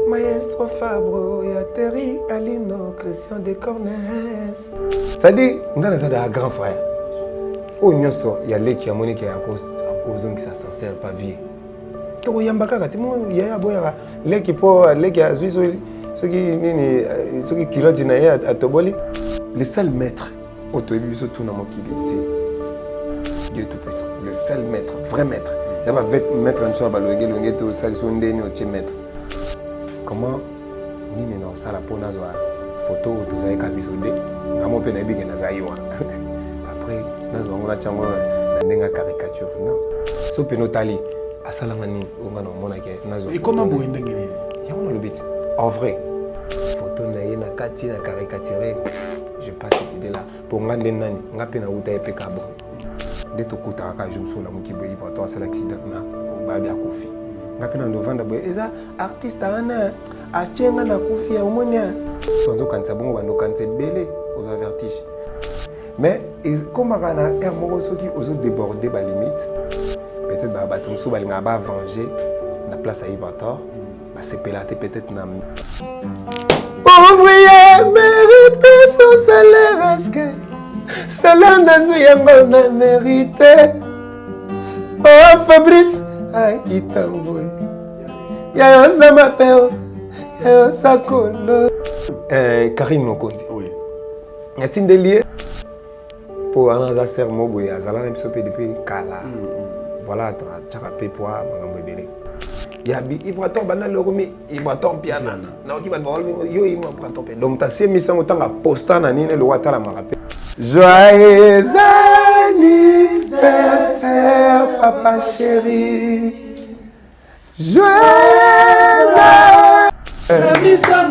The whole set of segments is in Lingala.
Maestro Fabro, ya Terry Alino, Christian de Cornes. Ça dit, on a un grand frère. Oh, il y a qui a Monique à cause qui s'en sert pas vie. To yambaka kati mo ya boya leki po leki azuizo ceux qui kilote na ya atoboli. Le seul maître autobiso tout na mokili c'est Dieu tout puissant. Le seul maître, vrai maître. Il y a pas maître en soi baloge longue to salsonde ni au maître. Comment nini na sala po na zwa photo to za kabiso de ngamo pe na bige na zaiwa. Après na zwa ngona chango na ndenga caricature non. So penotali asalamani ongana mona ke nazo. Et comment vous endengene? Ya on le bit. En vrai, photo na ye na kati na caricature. Je passe cette idée là pour ngande nani ngape na uta epeka bon. De to kuta ka jumso la muki boyi pour toi c'est l'accident na ba bia kofi. Ngape na ndovanda boy eza artiste ana achenga na kofi ya umonia. Tonzo kanisa bongo bando kanisa belé aux vertige. Mais comme on a un mot qui ose déborder les limites, peut-être que batum sou balinga ba venger la place à Ibator, bah c'est pélaté peut-être na. Ouvrier mérite son salaire est-ce que salaire n'a pas mérité. Oh Fabrice, ay qui t'envoie. Ya yo ça m'appelle, ya yo ça colo. Karine Mokonzi. Oui. Y a-t-il des liens? Pour un azar mobo azala na biso pe depuis kala voilà to chaka pe poa magambo ebele ya bi ibraton bana loko mi ibraton piana na oki ba yo i mo ibraton pe donc ta semi sango tanga posta na nini le wata la marape joyeux anniversaire papa chéri joyeux la mission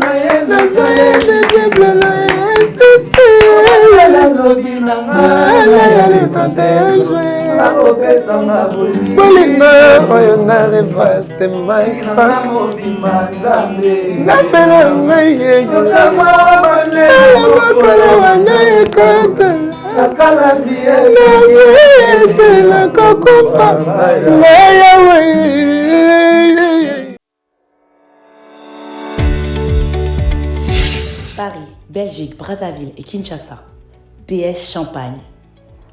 na de bleu la nobina la le 31 juin la kopesanga bolinga oyo na revaste my fan mobima nzambe nzambe na ngai yeyozama banekokolo wana ekota nakalandi ezepela kokufa nayawe. Paris, Belgique, Brazzaville et Kinshasa, DS Champagne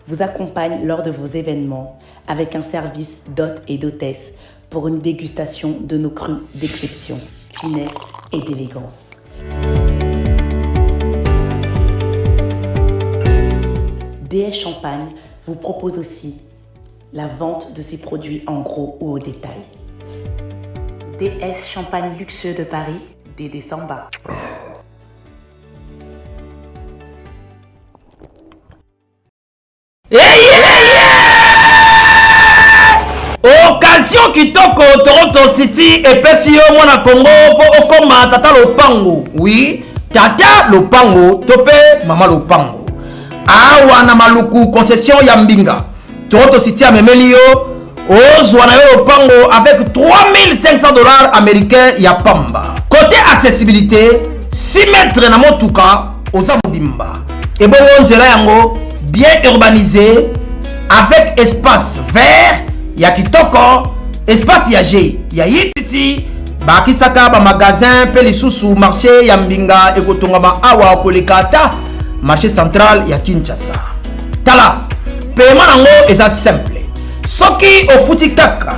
vous accompagne lors de vos événements avec un service d'hôtes et d'hôtesses pour une dégustation de nos crus d'exception, finesse et d'élégance. DS Champagne vous propose aussi la vente de ses produits en gros ou au détail. DS Champagne luxueux de Paris, Dédé Samba. Occasion kitoko Toronto City et pesio mwana Congo po okoma tata lopango. Oui, tata lopango tope mama lopango. Awa na maluku concession ya Mbinga. Toronto City a memelio ozwa na yo lopango avec $3,500 américains ya pamba. Côté accessibilité, 6 mètres na motuka oza mobimba. Et bon nzela yango bien urbanisé avec espace vert ya kitoko, espace ya G ya yititi bakisaka ba magasin pe lisusu marché ya Mbinga ekotongama awa kolekata marché central ya Kinshasa. Tala paiement nango eza simple. Soki ofuti kaka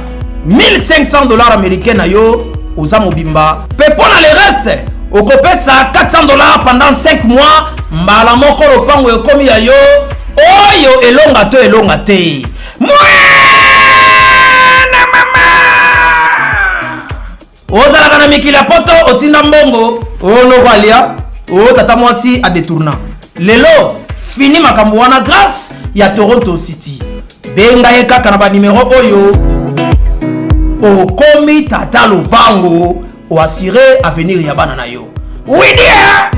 $1,500 américains na yo oza mobimba pe pona le reste okopesa $400 pendant 5 mois mbala moko lopango ekomi ya yo oyo elonga te mwana mama ozalaka na mikila poto otinda mbongo olokwalia o tata mwasi a détourna lelo fini makambo wana grâce ya Toronto City benga ye kaka na ba numéro oyo okomi tata lopango o assurer avenir ya bana na yo. Oui dia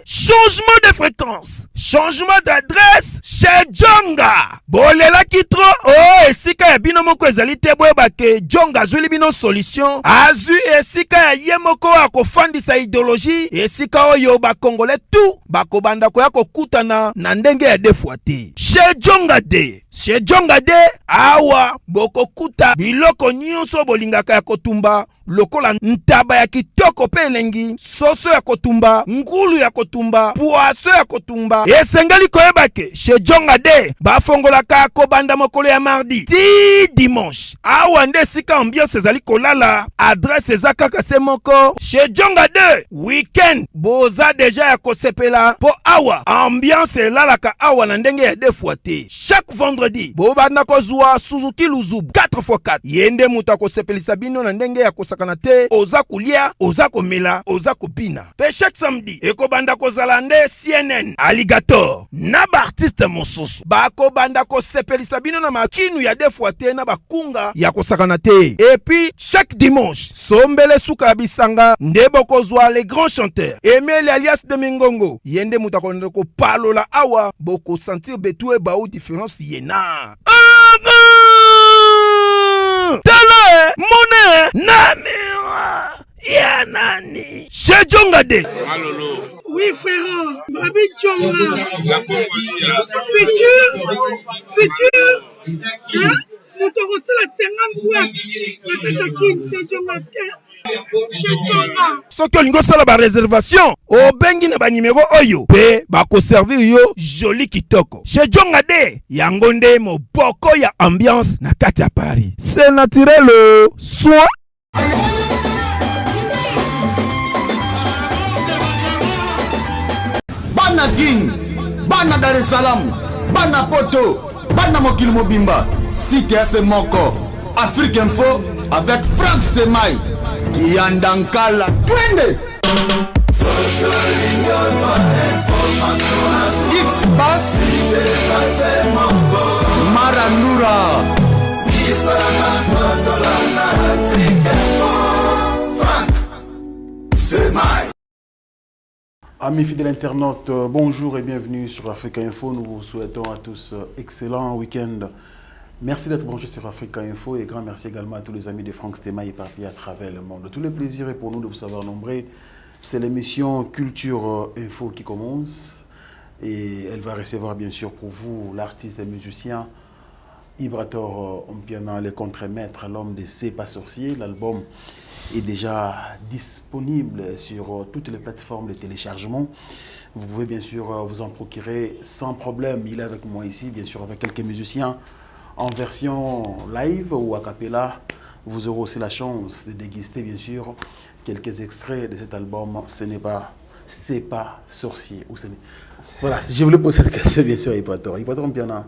changement de fréquence, changement d'adresse chez Djonga. Bolela kitro, oh, esika ya bino moko ezali te boyeba ke Djonga azuli bino solution. Azu esika ya ye moko akofandisa idéologie, esika oyo ba Congolais tout bakobanda koya kokutana na ndenge ya defwa te. Chez Djonga de chez Djonga de awa bokokuta biloko nyonso bolingaka ya kotumba lokola ntaba ya kitoko pe elengi, soso ya kotumba, ngulu ya kotumba, poaso ya kotumba. Esengeli koyeba ke chez Djonga de bafongolaka kobanda mokolo ya mardi ti dimanche. Awa nde sika ambiance ezali kolala, adresse eza kaka se moko. Chez Djonga de weekend boza deja ya kosepela po awa ambiance elalaka awa na ndenge ya defuate. Chaque vendredi bobanda kozwa Suzuki Luzubu 4x4 yende mutu akosepelisa bino na ndenge ya kosakana te, oza kulia, oza komela, oza kopina. Pe chaque samedi ekobanda kozala nde CNN Alligator na ba artiste mosusu bakobanda kosepelisa bino na makinu ya defuate na bakunga ya kosakana te. Et puis chaque dimanche sombele suka ya bisanga nde bokozwa les grands chanteurs Emile alias de Mingongo yende mutu akonde kopalola awa boko sentir betue ba ou différence yena. Tele mone namira ya nani chez Djonga de. Oui frère, Babi Djonga. Futur. Hein? Nous t'avons la 50 boîtes. La Katakine, c'est Djonga. Soki olingo sala ba réservation obengi na ba numéro oyo pe bako servir yo joli kitoko. Chez Djonga de yango nde moboko ya ambiance na kati ya Paris. C'est naturel soit Bana King, Bana Dar es Salaam, Bana Poto, Bana Mokil Mobimba, Cité FM Moko, Afrique Info avec Frank Stemai. Yandankala twende X-Bass Marandura Frank Stemai. Amis fidèles internautes, bonjour et bienvenue sur Africa Info. Nous vous souhaitons à tous excellent week-end. Merci d'être branché sur Africa Info et grand merci également à tous les amis de Frank Stemai éparpillés à travers le monde. Tout le plaisir est pour nous de vous savoir nombreux. C'est l'émission Culture Info qui commence et elle va recevoir bien sûr pour vous l'artiste et musicien Ibrator Ompiana, le contremaître, l'homme de C'est pas sorcier. L'album est déjà disponible sur toutes les plateformes de téléchargement. Vous pouvez bien sûr vous en procurer sans problème. Il est avec moi ici, bien sûr, avec quelques musiciens en version live ou a cappella. Vous aurez aussi la chance de déguster, bien sûr, quelques extraits de cet album. C'est pas sorcier. Ou ce n'est... Voilà, je voulais poser cette question, bien sûr, à Ibrator. Ibrator Ompiana,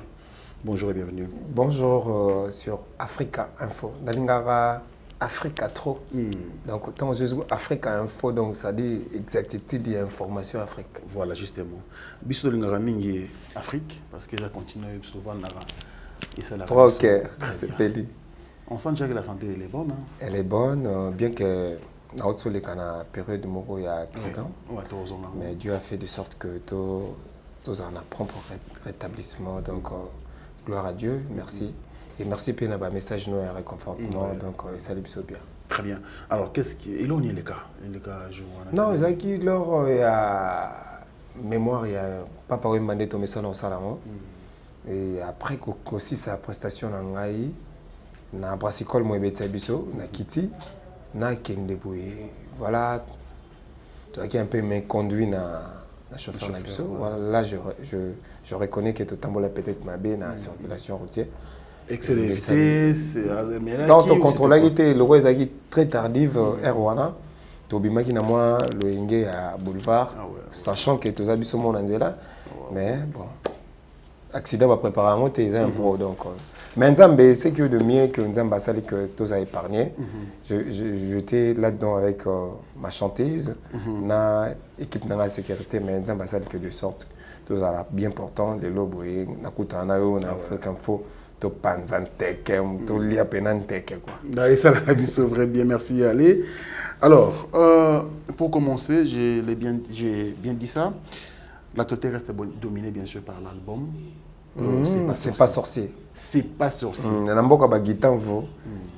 bonjour et bienvenue. Bonjour sur Africa Info. Dalingara Africa trop. Donc, quand je dis Africa Info, donc ça dit exactitude et information Afrique. Voilà, justement. Bissou Dalingara Mingi Afrique, parce que ça continue souvent à trop cœur, c'est pédé. On sent déjà que la santé elle est bonne. Hein? Elle est bonne, bien que dans la période où il y a accident. Ouais, mais Dieu a fait de sorte que tout en a propre rétablissement. Donc, gloire à Dieu, merci. Et merci pour le message nous et réconfortement. Donc, salut bien. Très bien. Alors, qu'est-ce qui est. Et là, on est les cas. Non, il y a mémoire, il y a papa qui m'a demandé ça dans le salon. Et après aussi sa prestation en Ngaï, na brassicole moi biso na Kiti, na Kendeboué. Voilà, tu as qui un peu me conduit na chauffeur na biso. Voilà, là je reconnais que tout tambola peut-être ma bien na circulation routière. Excellent. Dans ton contrôle était le roi est très tardive Erwana. Tobima qui na moi le Inge à boulevard, sachant que tous abisso mon anzela, mais bon. Accident va préparer un mot et un pro donc maintenant c'est que de mieux que nous avons sali que tous a épargné. J'étais là-dedans avec ma chanteuse na équipe de la sécurité mais nous avons sali que de sorte tous a bien portant de l'oboué na kutana yo na Africa Info to panzanteke to lia penanteke quoi. Et ça la vie vrai bien merci allez. Alors pour commencer j'ai bien dit ça. L'actualité reste dominée bien sûr par l'album. C'est pas sorcier. C'est pas sorcier. Namboka ba gitanvo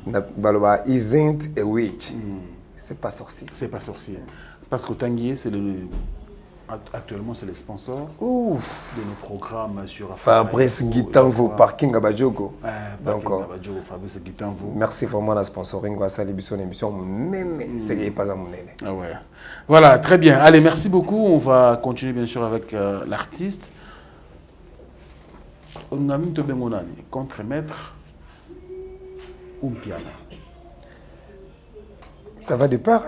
na baloba isn't a witch. C'est pas sorcier. C'est pas sorcier. Parce que Tanguy c'est le actuellement, c'est les sponsors Ouf. de nos programmes sur Fabrice Guitanvo, parking à Badjogo. Donc, Fabrice Guitanvo. Merci vraiment à la sponsoring. C'est l'émission, c'est pas à mon nene. Ah ouais. Voilà, très bien. Allez, merci beaucoup. On va continuer bien sûr avec l'artiste. On a mis contre-maître ou piano. Ça va de part.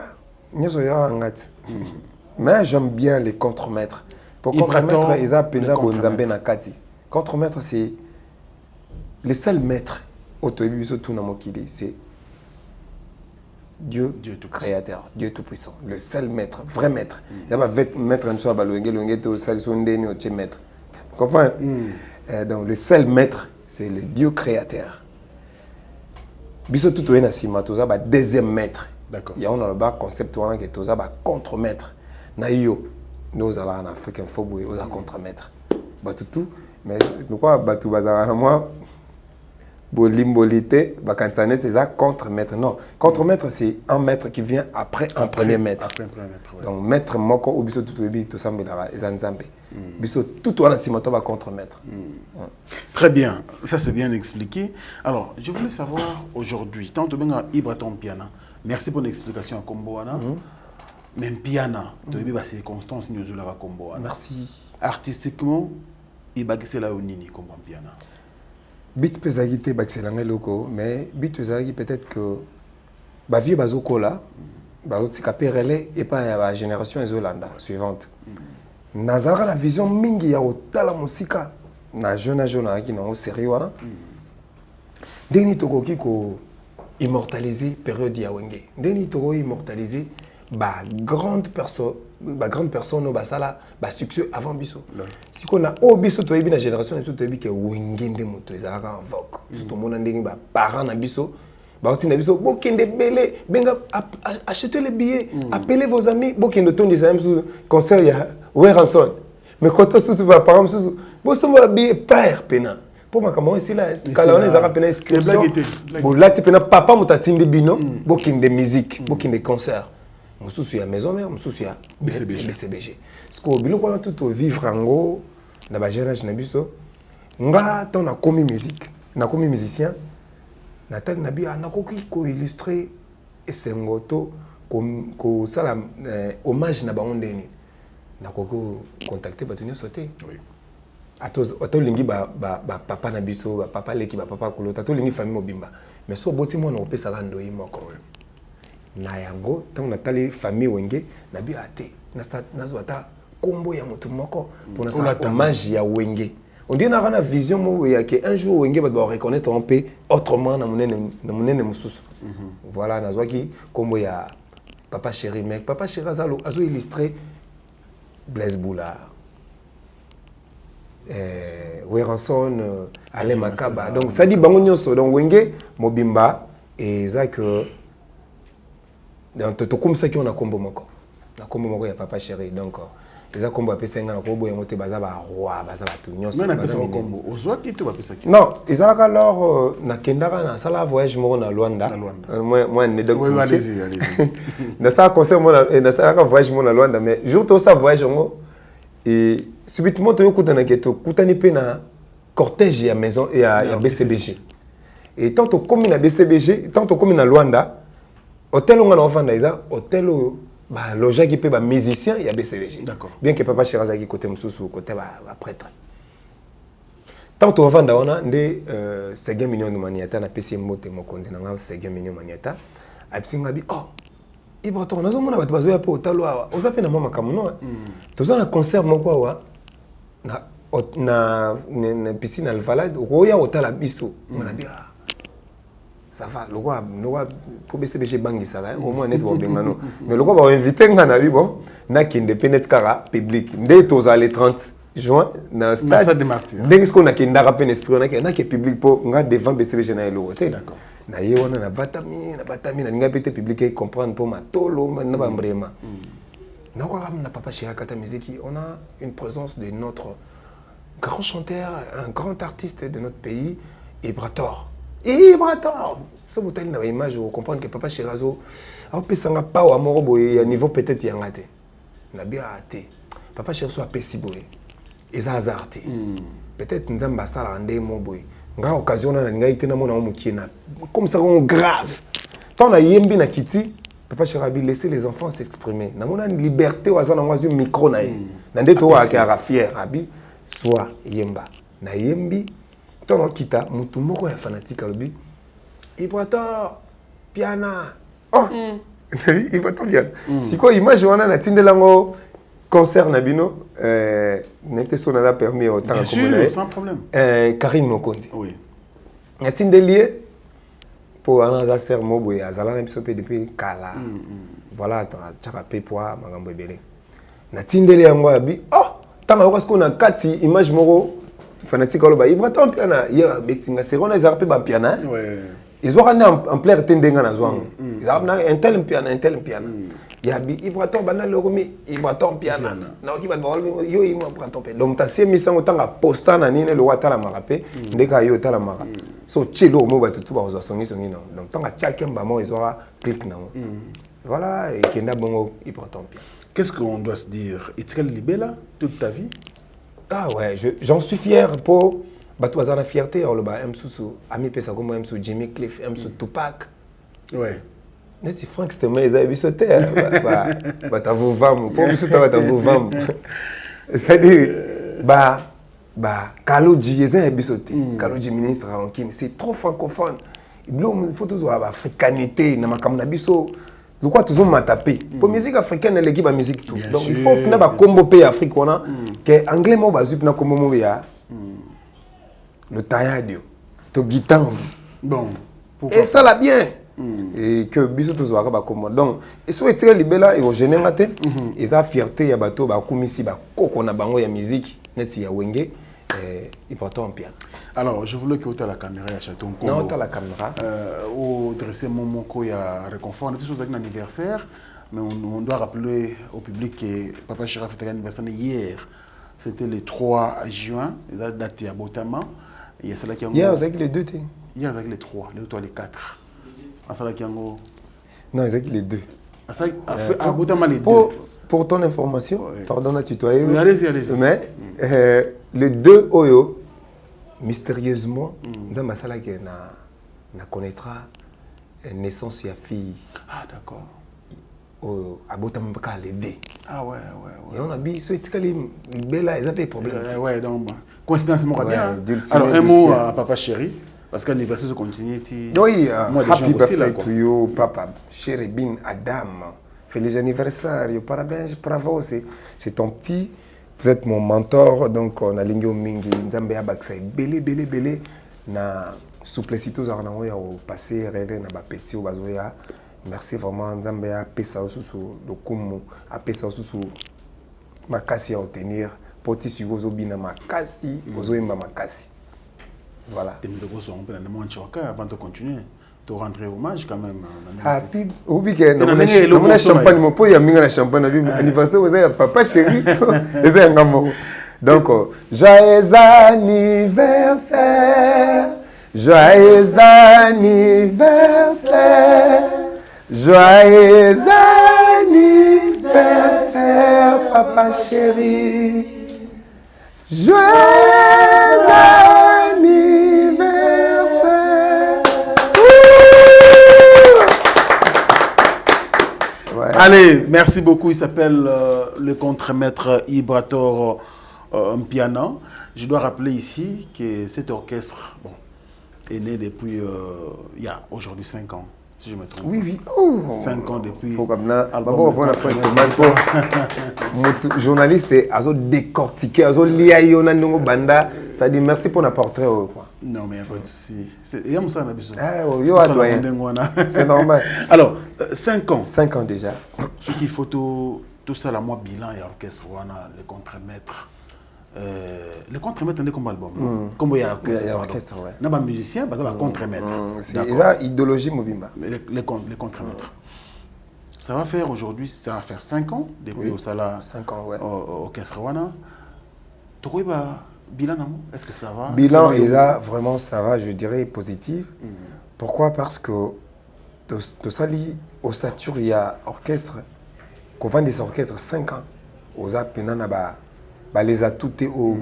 Mais j'aime bien les contre-maîtres. Pour contre-maître, ils appellent ça Bonzambe Nakati. Contre-maître, c'est le seul maître autobiso tout namokili, c'est Dieu tout créateur, Dieu tout puissant, le seul maître, vrai maître. Il y a pas maître en soi balouenge to salsondeni au maître. Tu comprends? Donc le seul maître, c'est le Dieu créateur. Biso tout na sima toza ba deuxième maître. D'accord. Il y a un concept wana que toza ba contre-maître. Na yo nous allons en Afrique il faut bouer aux contre-maître. Ba tout mais nous quoi ba tout bazara moi Bolimbolité, Bakantane, c'est ça, contre-maître. Non, contre-maître, c'est un maître qui vient après un premier maître. Après un premier maître, ouais. Donc, maître Moko, ou biso tout obi, tout semble là, Zanzambe. Biso tout on a simato va contre-maître. Très bien, ça c'est bien expliqué. Alors, je voulais savoir aujourd'hui, tant que bien Ibraton Piana, merci pour l'explication à Komboana. Même Piana, tu as vu les circonstances nous jouons à Komboana. Merci. Artistiquement, il va là au Nini comme Piana. Bit pesagité baxelanga loko mais bit pesagi peut-être que ba vie bazoko là bazotika perele et pas la génération ezolanda suivante nazara la vision mingi ya otala musika na jeune qui na série wana deni tokoki ko immortaliser période ya wenge deni toko immortaliser grande personne au basala succès avant biso si qu'on a au biso to la génération biso to que wengende moto ezalaka en vogue surtout mona ndenge ba parents na biso ba biso bokende belé benga achetez les billets appelez vos amis bokende ton des amis concert ya Weranson mais quand surtout ba parents surtout boso ba billet père pena pour ma comment ici là kala on ezaka pena inscription bo lati pena papa motatindi bino bokende musique bokende concert mususu ya maison mère mususu ya BCBG parce que biloko na tout vivre ngo na ba jeune âge na biso nga tant na komi musique na komi musicien na tal na bi na koki ko illustrer esengoto ko sala hommage na bango ndeni na koko contacter batunyo sauter oui ato lingi ba papa na biso ba papa leki ba papa kolota ato lingi famille mobimba mais so boti mona opesa lando imoko na yango tant na tali famille wenge na bi ate na zwata kombo ya motu moko pour na sa hommage ya wenge on dit na vision mo ya que un jour wenge ba reconnaître un peu autrement na monene mususu voilà na zwaki kombo ya papa chéri mec papa chéri azo illustrer Blaise Boulard Weranson Alain Makaba donc ça dit bango nyonso donc wenge mobimba et ça que donc to comme ça qui on a combo moko na combo moko ya papa chéri donc les a combo apesa nga na ko boye ngote baza ba roi baza ba tout nyonso mais na pesa combo ozwa ki to bapesa ki non ezalaka alors na kendaka na sala voyage moko na Luanda moi ne donc oui allez-y na ça concert moi na sala voyage moko na Luanda mais jour to ça voyage ngo et subitement to yokutana keto kutani pe na cortège ya maison et ya BCBG et tant to comme na BCBG tant to comme na Luanda hôtel on a enfant d'ailleurs hôtel bah loger qui peut ba musicien il y a BCBG d'accord bien que papa Chirazaki côté mususu côté ba prêtre tant to enfant da ona ndé 5 millions de maniata na PC mote mokonzi na nga 5 millions maniata absinga bi oh ibrato nazo mona ba bazo ya po talo oza pe na mama kamuno toza na concert moko wa na piscine alvalade ko ya hôtel biso mona bi ça va le roi pour BCBG bangi ça va au moins net bon bengano mais le roi va inviter ngana bi bon na kinde penet kara public ndé toza le 30 juin na stade de Martyrs ndé ce qu'on a kinda rappel esprit na ke public pour nga devant BCBG na le hôtel d'accord na ye wana na batami na nga pété public comprendre pour ma tolo na ba mbrema na ko na papa Chira Kata Miziki on a une présence de notre grand chanteur un grand artiste de notre pays Ibrator ce bouteille na image vous comprendre que papa Chirazo a pesanga pas au amoro boy à niveau peut-être yangate na bien até papa chéri soit pesi boy eza hasard te peut-être nzambe asala ndenge mo boy nga occasion na ngai te na mona mokie na comme ça on grave tant na yembi na kiti papa chéri abi laisser les enfants s'exprimer na mona liberté oza na ngwazi micro na ye na ndeto wa ka fier abi soit yemba na yembi tant na kita mutu moko ya fanatique alobi Ibrator piana oh Ibrator piana siko image wana na tindelango concert Nabino, n'était pas permis autant bien sûr, sans problème. Karine Mokondi. Oui. Y a-t-il des liens pour un azar mobo et azala même sopé depuis Kala. Voilà, tu as payé pour magambo belé. N'a-t-il des liens moi bi oh tant que qu'on a 4 images moro fanatique aloba Ibraton piana ya betinga c'est on a zarpé ban piana. Ouais. Ils ont ramené en plein tendenga na zwang. Ils ont ramené un tel piano. Yabi Ibraton bana logomi Ibraton piano. Na ki ba bol yo imo Ibraton piano. Donc ta se misango tanga posta na nini lo watala marape ndeka yo tala mara. So chelo mo ba tutu ba zo songi non. Donc tanga chakemba mo ils aura clic na. Voilà et kenda bongo Ibraton piano. Qu'est-ce qu'on doit se dire? Est-ce qu'elle libella toute ta vie? Ah ouais, j'en suis fier pour bato bazana fierté on le ba msusu ami pesa comme msusu Jimmy Cliff msusu Tupac. Ouais. Nesti Frank c'était mais ils avaient bisoté bah t'as vous vendre pour bisoté t'as vous vendre c'est-à-dire bah Kaloji ils avaient bisoté Kaloji ministre rankin c'est trop francophone il faut toujours avoir africanité na makamna biso de quoi toujours m'ataper pour musique africaine l'équipe à musique tout donc il faut que ba combo pays Afrique on a que anglais mo bazup na combo mo ya le taillade to guitare bon et ça l'a bien et que biso to zoaka ba comment donc et so etire libela et au général matin et ça fierté ya bato ba kumisi ba koko na bango ya musique neti ya wenge important piano. Alors je voulais que tu aies la caméra à Château Nkombo. Non, tu as la caméra. Au dresser mon moko ya réconfort on a des choses avec l'anniversaire mais on doit rappeler au public que papa Chira fêtait l'anniversaire hier. C'était le 3 juin, la date à Botama. Il y a celle qui a hier avec les deux. Hier avec les 3, les 3 les 4. À celle qui a non, avec les deux. À Botama les deux. Pour ton information, pardon à tutoyer. Oui, allez-y. Mais les deux oyo mystérieusement, nous masala que na connaîtra naissance ya fille. Ah d'accord. À Botama ka levé. Ah ouais. Et on a dit ce etikali bella ils avaient problème. Ouais donc coïncidence moi bien. Alors un mot à papa chéri parce que l'anniversaire se continue oui, happy birthday to you papa chéri bin Adam. Feliz anniversaire, parabéns, bravo, c'est ton petit. Vous êtes mon mentor, donc on a l'ingé au mingi, nzambe abaksa belé na souplicité aux arnaois au passé, rêver na bapeti au bazoya. Merci vraiment nzambe a pesa sous le kumu, a pesa sous makasi à obtenir, poti sugozo bina makasi, ozo imba makasi. Voilà. Avant de continuer. Tu rendre hommage quand même. Happy, oubliez que on champagne, mon pot, il y a mis champagne, anniversaire, vous avez papa chéri, et c'est un amour. Donc, joyeux anniversaire, joyeux anniversaire, joyeux anniversaire, papa chéri, joyeux anniversaire. Allez, merci beaucoup. Il s'appelle le contremaître Ibrator Mpiana. Je dois rappeler ici que cet orchestre est né depuis il y a aujourd'hui 5 ans, si je me trompe. Oui. 5 ans depuis. Journaliste, azo décortiqué, azo lié on a ndongo banda. Ça dit merci pour notre portrait. Non mais il n'y a pas de souci. Il y a ça c'est normal. Alors 5 ans. 5 ans déjà. Ce qu'il faut tout ça la moi bilan et orchestre wana le contremaître. Le contremaître on est comme album. Comme il y a orchestre. Ouais. N'a pas musicien, bah ça va contremaître. C'est ça idéologie mobimba. Les contremaîtres. Ça va faire aujourd'hui, ça va faire 5 ans depuis au Sala 5 ans ouais. Orchestre wana. Toi bilan est-ce que ça va? Bilan et là vraiment ça va, je dirais positif. Pourquoi? Parce que de Sali au Satur il y a orchestre qu'on vend des orchestres 5 ans. aux apena na les atoutés au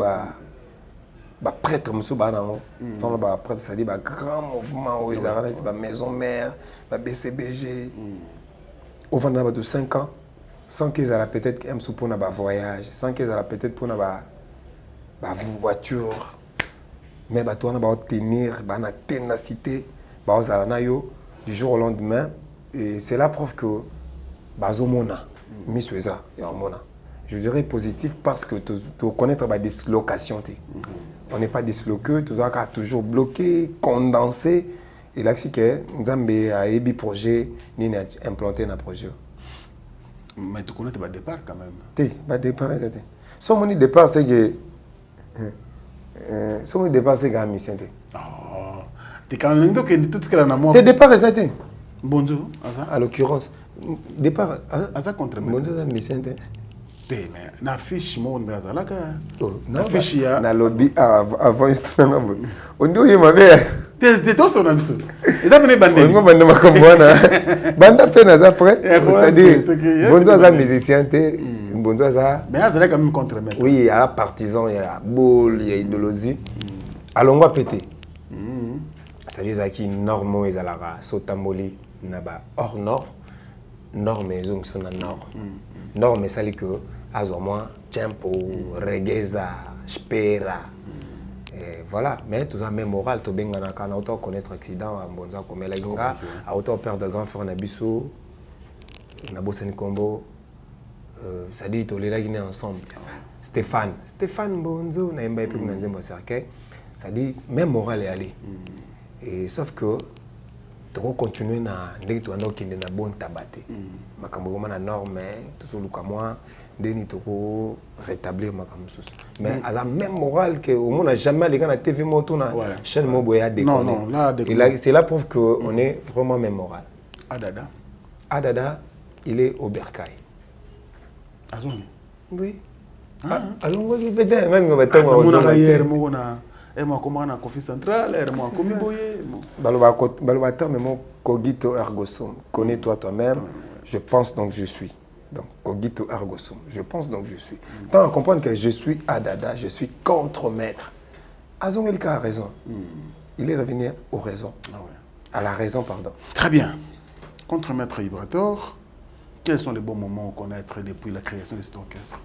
prêtre monsieur banango tant ba prêtre ça dit grand mouvement aux arabes ba maison mère ba BCBG au vendant de 5 ans sans qu'ils aient peut-être un sou pour na voyage sans qu'ils aient peut-être pour na voiture mais ba toi na ba tenir ba na ténacité ba osala yo du jour au lendemain et c'est la preuve que bazomona misweza ya mona. Je dirais positif parce que tu connaître la dislocation. On n'est pas disloqué, tu dois toujours bloqué, condensé. Et là, c'est que Nzambe a un projet, ni implanté un projet. Mais tu connais le départ quand même. Oui, le départ, c'est ça. Son départ, c'est que. Son départ, c'est que la mission. Tu es quand même tout ce qu'elle a dans moi. Le départ, c'est ça. Bonjour, à l'occurrence. Départ. À ça contre moi. Bonjour, la mission. Na fiche mo ndazalaka na fiche ya na lobby avant tout na ngo ondo yema be te to sona biso eza pene bande ngo bande makombona banda pena za après c'est-à-dire bonzo za musicien te bonzo za mais azalaka même contre maître oui il y a partisan il y a boule il y a idéologie alongwa pété c'est-à-dire za qui normo ezalaka sotamboli na ba hors nord mais ils sont na nord mais ça que azomwa tempo regeza spera et voilà mais tout ça même moral to benga na kana auto connaître accident bonza komela inga auto père de grand frère na biso na bosani kombo ça dit to lela gine ensemble Stéphane bonzo na emba epi na nzembo cercle ça dit même moral est allé et sauf que tu continuer na ndenge to ando kinde na bon tabate makambo na norme toujours luka moi ndeni to rétablir makambo sus mais à la même morale que au monde n'a jamais les gars na TV moto na chaîne moboya déconner non là et là c'est la preuve que on est vraiment même moral Adada il est au Bercail azoni oui alors il peut être même on va et moi comment na Kofi Central et moi comme boyer baloba terme mon cogito ergo sum connais-toi toi-même je pense donc je suis donc cogito ergo sum je pense donc je suis tant à comprendre que je suis Adada je suis contre-maître Azongelka a raison il est revenu aux raisons à la raison pardon très bien contre-maître Ibrator quels sont les bons moments à connaître depuis la création de cet orchestre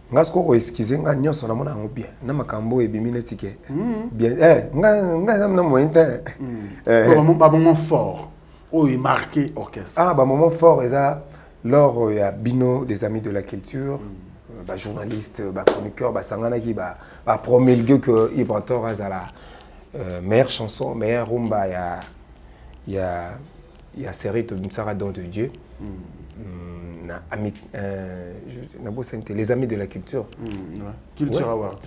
ngasko excusez nga nyonso na mona ngo bien na makambo ebimine tike bien nga na mointe ba moment fort où il marqué orchestre ba moment fort et là lors il y a Bino des amis de la culture ba journaliste ba chroniqueur ba sangana qui ba promulguer que Ibrator azala meilleure chanson meilleure rumba il y a série de Msara Don de Dieu les amis de la culture. Culture Award.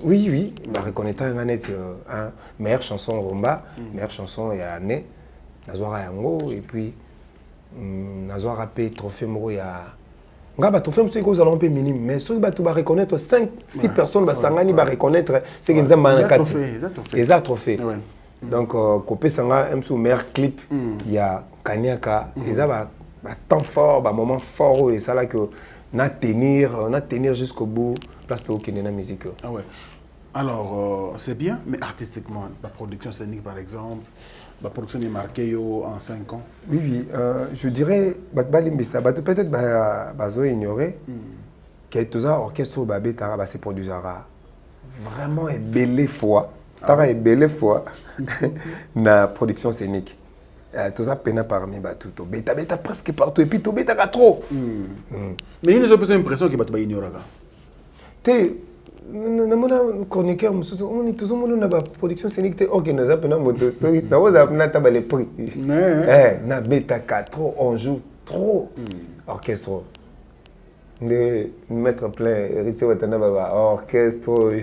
Oui, bah reconnaître un meilleure chanson rumba, meilleure chanson et année, Nazwara Yango et puis Nazwara P trophée moro ya. Ngaba trophée c'est que allons peu minime mais ceux qui va reconnaître 5-6 personnes ba sangani ba reconnaître c'est que nzamba na kati. Les trophées. Donc copé sanga msou meilleur clip il y a Kanyaka et ça va temps fort, moment fort et ça là que na tenir jusqu'au bout place au Kenya musique. Ah ouais. Alors c'est bien mais artistiquement la production scénique par exemple, la production est marquée en 5 ans. Oui, je dirais peut-être bazo ignorer que tout ça orchestre babé tara se produisera vraiment et belle fois. Tara et belle fois na production scénique. Tout ça peine parmi tout bêta presque partout et puis tout bêta trop mais il y a l'impression que tu ignorer te na mona chroniqueur on est toujours na production scénique te organiser pena moto so na oza na taba les prix na bêta trop on joue trop orchestre de mettre plein héritier watana ba orchestre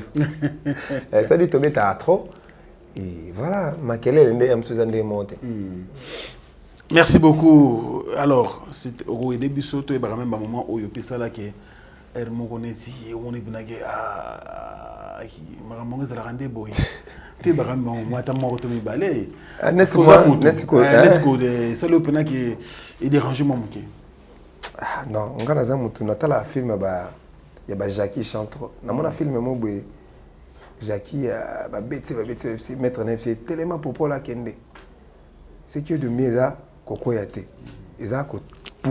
ça dit to bêta trop. Et voilà, merci beaucoup. Alors, au début, surtout, il y a un moment où il y a que Hermogoneti, on est bien que Maramong est la rendez boy. Tu es bien moi t'as mort de mes balais. Let's go. C'est le pena qui est dérangé mon moqué. Non, on a un film y a Jackie chante trop. Dans mon film mo boy Jackie ba bête mettre un c'est tellement pour la kende. C'est que de mieux Koko Yate. Ils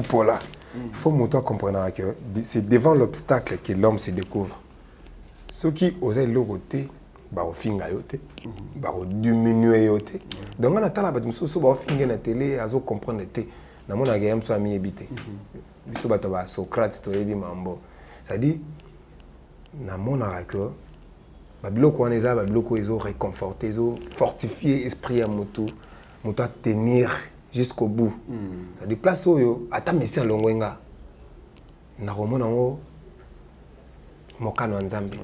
pour là. Il faut monter comprendre que c'est devant l'obstacle que l'homme se découvre. Ceux qui osent le côté, bah au fin gaioté, bah au diminuer yoté. Donc on attend la bâtiment sous bah au fin na télé, à zo comprendre té. Na mon agayam so ami ebité. Biso bato ba Socrate to ebi mambo. Ça dit na mon arako ba biloko on eza ba biloko ezo réconforter, ezo fortifier esprit à moto, moto à tenir jusqu'au bout. Ça dit place oyo ata mesi alongwenga. Na romona ngo mokano nzambe.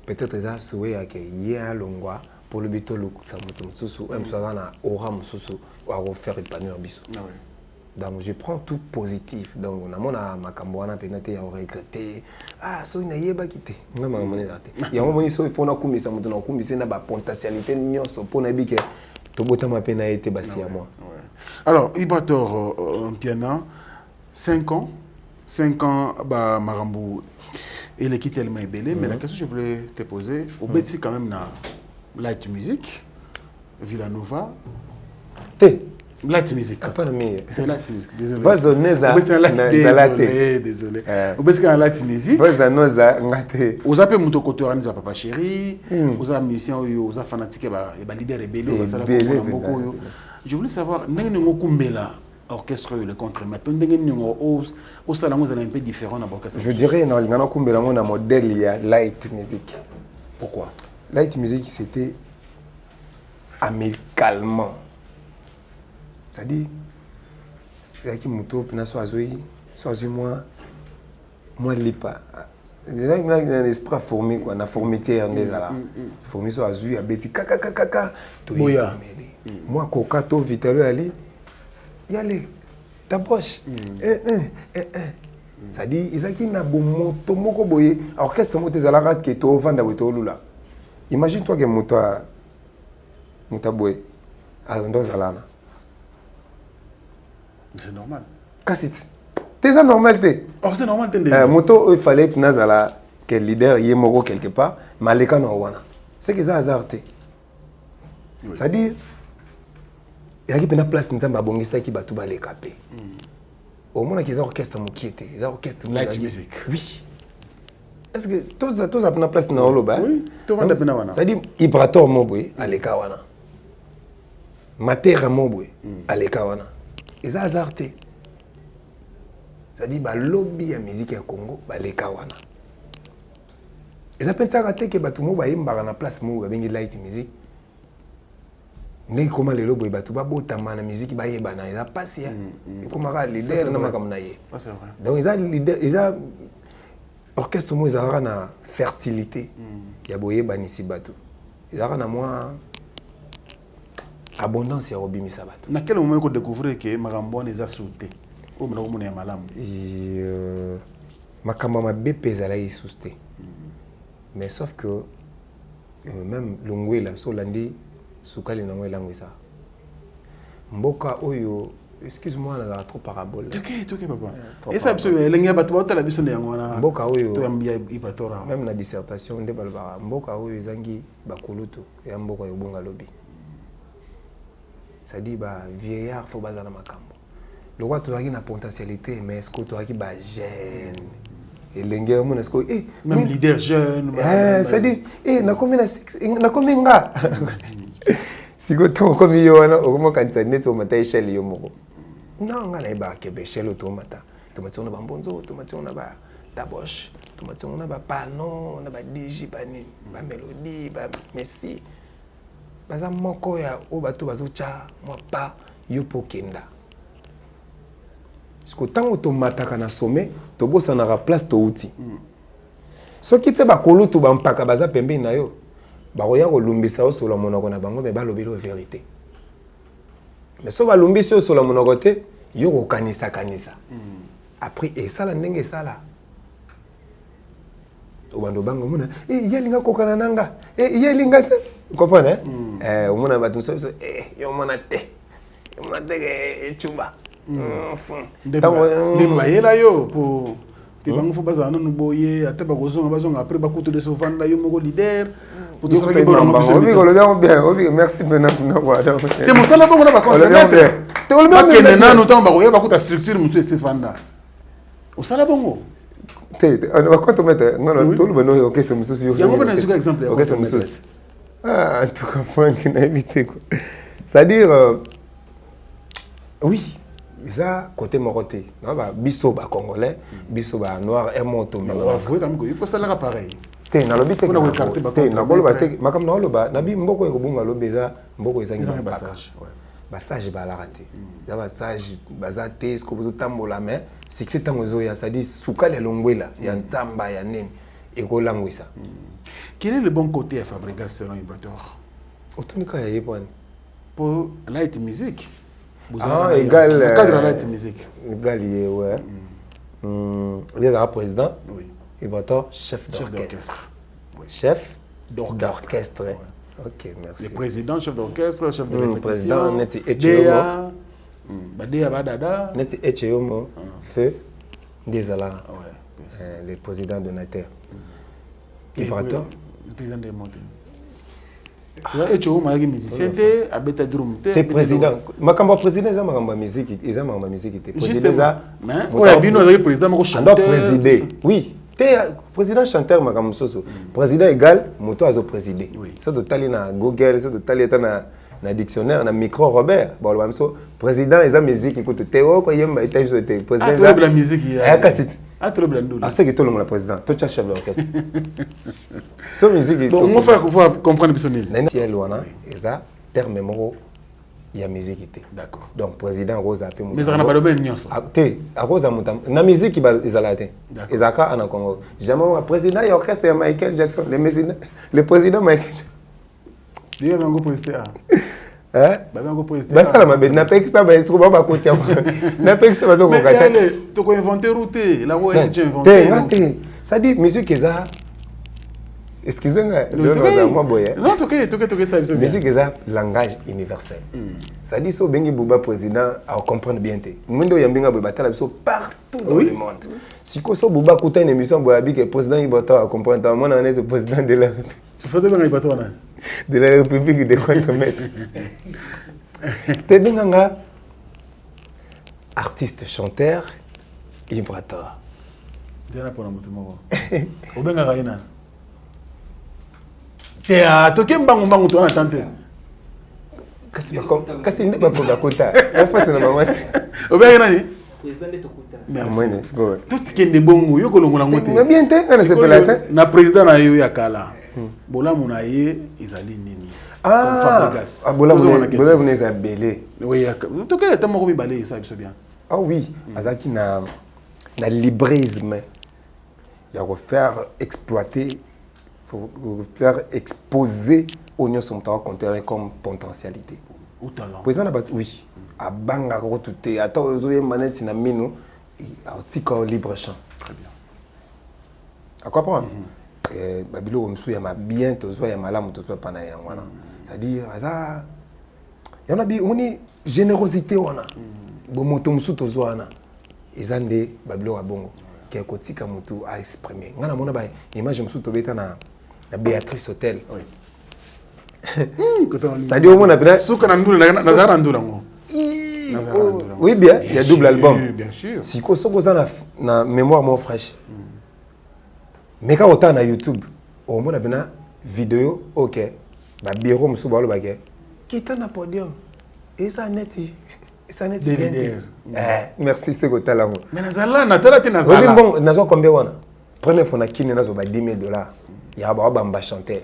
Peut-être ça souhait que hier longwa pour le bitolo ça moto mususu même soit na aura mususu wa refaire épanouir biso. Donc je prends tout positif. Donc na mona makambo wana penate ya regretter so ina yeba kité ngama mona zate. Ya moni so ifona kumisa moto na kumisa na ba potentialité nyonso pona bike to botama pena été basi à moi. Alors Ibator piano 5 ans bah Marambo il est tellement belé, mais la question que je voulais te poser, au Betty quand même na light music, Villanova, light music. Pas de mieux. Light music, désolé. Désolé. Au Betty quand light music. Vous avez mon côté organisé Papa Chéri, vous avez musicien, vous avez fanatique, bah leader rebelle, beaucoup. Je voulais savoir, n'ayez pas orchestre le contre maintenant au salon vous avez un peu différent à l'orchestre. Je dirais non il y a un modèle il y a light music. Pourquoi Light music c'était amicalement. C'est-à-dire il y a qui muto pina soazui moi lipa. Déjà il y a un esprit formé quoi na formité en des ala. Formé soazui a beti kaka to moi coca to vitalo ali y aller t'approche ça dit izaki na bomoto moko boye orchestre moto ezalaka ke to vanda weto lula imagine toi que moto boye ndo zalana c'est normal kasit c'est normal c'est normal moto il fallait que nazala que leader yé moko quelque part maleka no wana c'est que ça hasardé ça dit il y a une place qui est batou baleka pe. Au moins qu'ils ont orchestre mokiete, ils ont orchestre light music. Oui. Est-ce que tous a une place dans le bas? Oui. Tout va dépendre wana. Ça dit Ibrator mobwe aleka wana. Matera mobwe aleka wana. Ils ont hasardé. Ça dit ba lobby ya musique ya Congo baleka wana. Ils appellent ça raté que batou mobwe imba na place mobwe bengi light music. Mais comment les lobos battu ba botama na musique ba yeba na eza passe ya comment ka leader na makamna ye c'est vrai donc ils a leader ils a orchestre mo ezalaka na fertilité ya boyeba ni si bato ezalaka na moi abondance ya obimisa bato na quel moment qu'on découvrir que makambo on eza sauté au mona mona ya malamu makambo ma BP ezala yi sauté mais sauf que même longwela so landi Soukali na ngwe langue ça. Mboka oyo, excuse-moi na trop parabole. OK papa. Et ça absolument lenga batu ba tala biso nyango na. Mboka oyo to yambia ipatora. Même na dissertation nde balbara mboka oyo ezangi bakoluto ya mboka yo bonga lobi. Ça dit ba vieillard faut bazana makambo. Le roi to na potentialité mais est-ce que to aki ba jeune. Et lenga mon est-ce que même leader jeune. Ça dit na combien nga. Si go to comme yo wana okomo kanisa netso mata échelle yo moko non ngala ba kebe échelle automata tomatsona ba mbonzo tomatsona ba dabosh tomatsona ba pano na ba dj ba ni ba mélodie ba messi baza moko ya o bato bazocha moi pa yo pokenda sko tango tomataka na sommet to bossa na place to uti soki pe ba kolutu ba mpaka baza pembe na yo baroya ko lumbisa o solo monoko na bango me ba lobelo vérité mais so ba lumbisi o solo monoko te yo ko kanisa après et ça la ndenge sala o bando bango mona yelinga kokana nanga yelinga comprendre o mona ba tunso yo mona te ke chuba de mayela yo te bango fo bazala nanu boye ata bakozonga bazonga après bakutu de sovanda yo moko leader pour tout ça qui merci maintenant te mosala bongo na bakonte te olbe bakende nanu ntango bakoya bakuta structure mosusu esefanda osala bongo te bakonte mete ngana tolube no okese mosusu yango bana zuka exemple ya okese mosusu en tout cas Franck na évité quoi c'est-à-dire oui ça côté moroté non ba biso ba congolais biso ba noir et moto mais on va jouer comme quoi il faut ça là pareil te na lobi te na écarter ba te na koloba te makam na loba na bi mboko ekobunga lobeza mboko ezangi ba stage ba stage ba la raté za ba stage baza te ce que vous tambola mais succès tango zo ya ça dit suka le longwela ya nzamba ya nini ekolangwisa. Quel est le bon côté à Fabregas selon Ibrator? Otunika ya yepone pour light music. Égal le cadre light music. Égal ouais. Il est le président. Oui. Ibrator chef d'orchestre. Chef d'orchestre. Ok, merci. Le président, chef d'orchestre, chef de répétition. Président Neti Echeyomo. Badea Badada. Neti Echeyomo. Feu Desala. Le président donateur. Ibrator. Le président des montagnes. Echeyomo est musicien, abeta drum. T'es président. Makamba président, ils ont ma musique. Ils ont ma musique. Président, président, chanteur. Présider. Oui. Président chanteur makam soso président égal moto azo présider ça totali na Google ça totali na dictionnaire na micro Robert bon le so président eza musique écoute Théo ko yemba ita so te président eza la musique ya kasit trop blando à ce que tout le monde président tout chef d'orchestre so musique bon on faut comprendre personnel na ciel wana eza terme moko ya musique. D'accord. Donc président Rosa pe mais ça n'a pas de ben nyonso. Te Rosa mutam na musique ba izalate. Ezaka ana Congo. Jamais président ya orchestre Michael Jackson, le président Michael. Lui a un président. Hein? Ba un président. Ba sala mabe na pe kisa ba esko ba kotia. Na pe kisa ba to ko kata. Mais tu ko inventer route, la voix est inventée. Te, ça dit musique eza excusez-moi, non, tu ça. Musique est un langage universel. Ça dit que Bengi Bouba président à comprendre bien. Mundo Yambinga Bouba partout dans le monde. Si Koso Bouba Kouta une émission Boabi que président Ibata à comprendre, moi on est le président de la République de Guatemala. Tebenganga artiste chanteur Ibrator. Diana pour motumo. Obenga Raina. Toke mbangu to na tante. Kasi ndi ba pour kota. En fait na maman. Obenga nani? Président de Tokuta. Merci. Tout qui est bongo yo kolongola ngote. Mais bien te kana se pelata. Na président na yo ya kala. Bola munaye izali nini? Ah, bola munaye za belé. Oui, toke ta moko mi balé ça bien. Ah oui, azaki na librisme. Il y a refaire exploiter faut faire exposer Oignon Somtawa considéré comme potentialité. Ou talent. Président Nabat, oui. À Banga, Rotuté, à Taozoye Manette, Sinamino, à Tika libre champ. Très bien. À quoi prendre Babilo, Omsou, Yama bien, Tozo, Yamalam, Toto Panaya. C'est-à-dire, il y en a bien, on est générosité, on a. Bon, Motomsou, Tozo, on a. Ils ont des Babilo à Bongo. Qui est côté comme tout à exprimer. On a mon abai. Imagine me souto beta na Béatrice Hotel. Oui. Ça dit au moins na souka na ndula na zara ndula ngo. Oui bien, il y a double album. Bien sûr. Si ko soko na mémoire mon fraîche. Mais quand autant na YouTube, au moins na vidéo OK. Ba bureau musu ba lo ba ke. Kita na podium. Et ça neti. Ça n'est bien. Merci, c'est que tu as l'amour. Mais Nazala, Natala, tu n'as pas. Bon, nous avons combien de première fois, nous avons $10 000. Il y a un chanteur.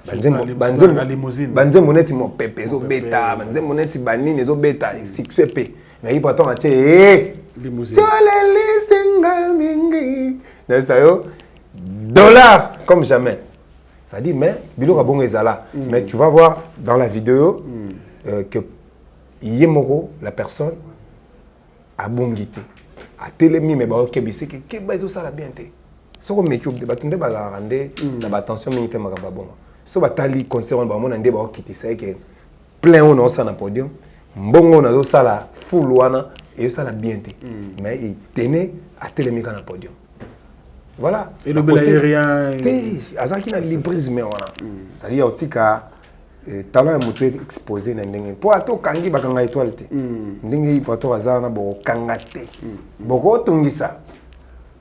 La limousine. Banzem moneti mon pépé, zo bêta. Banzem moneti banine, zo bêta. Succès P. Mais il pourtant, tu es limousine. $, comme jamais. Ça dit, mais, Bilo Rabon est là. Mais tu vas voir dans la vidéo que Yemoro, la personne, a bon guité. A télémi, mais bah ok, c'est que bazo ça la bien té. So ko meki de batunde ba la rande na ba attention minité makaba bongo. So ba tali concert ba mon ande ba ok c'est que plein on ça na podium. Mbongo na zo sala full wana et ça l'a bien été. Mais il tenait à télémique dans le podium. Voilà. Et le bel aérien. Azaki na librisme wana. C'est-à-dire aussi que talent est moté exposé na ndenge. Pour ato kangi bakanga étoile te. Ndenge pour ato azana na bo kangate. Boko tungisa.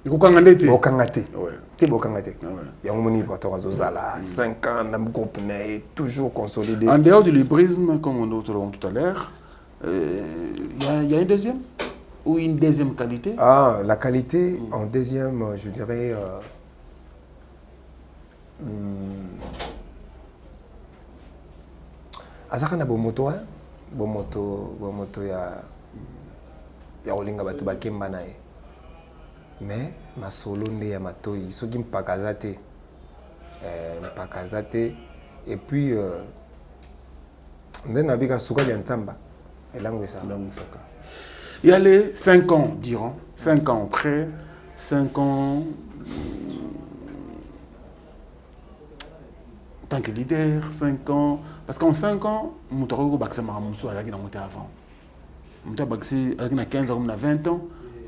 Iko kangate te. Bo kangate. Ouais. Te bo kangate. Yango moni pour ato azozala 5 ans dans le groupe est toujours consolidé. En dehors du librisme comme on dit tout à l'heure, il y a une deuxième ou une deuxième qualité? Ah, la qualité en deuxième, je dirais azaka na bomoto ya olinga bato bakemba na ye. Mais masolo nde ya matoi soki mpakaza te et puis nde nabika sukali ya nzamba elango ça. Il y a les 5 ans, diront, 5 ans après, 5 ans en tant que leader, 5 ans. Parce qu'en 5 ans, je suis allé avant. Je suis allé à 15 ans, 20 ans.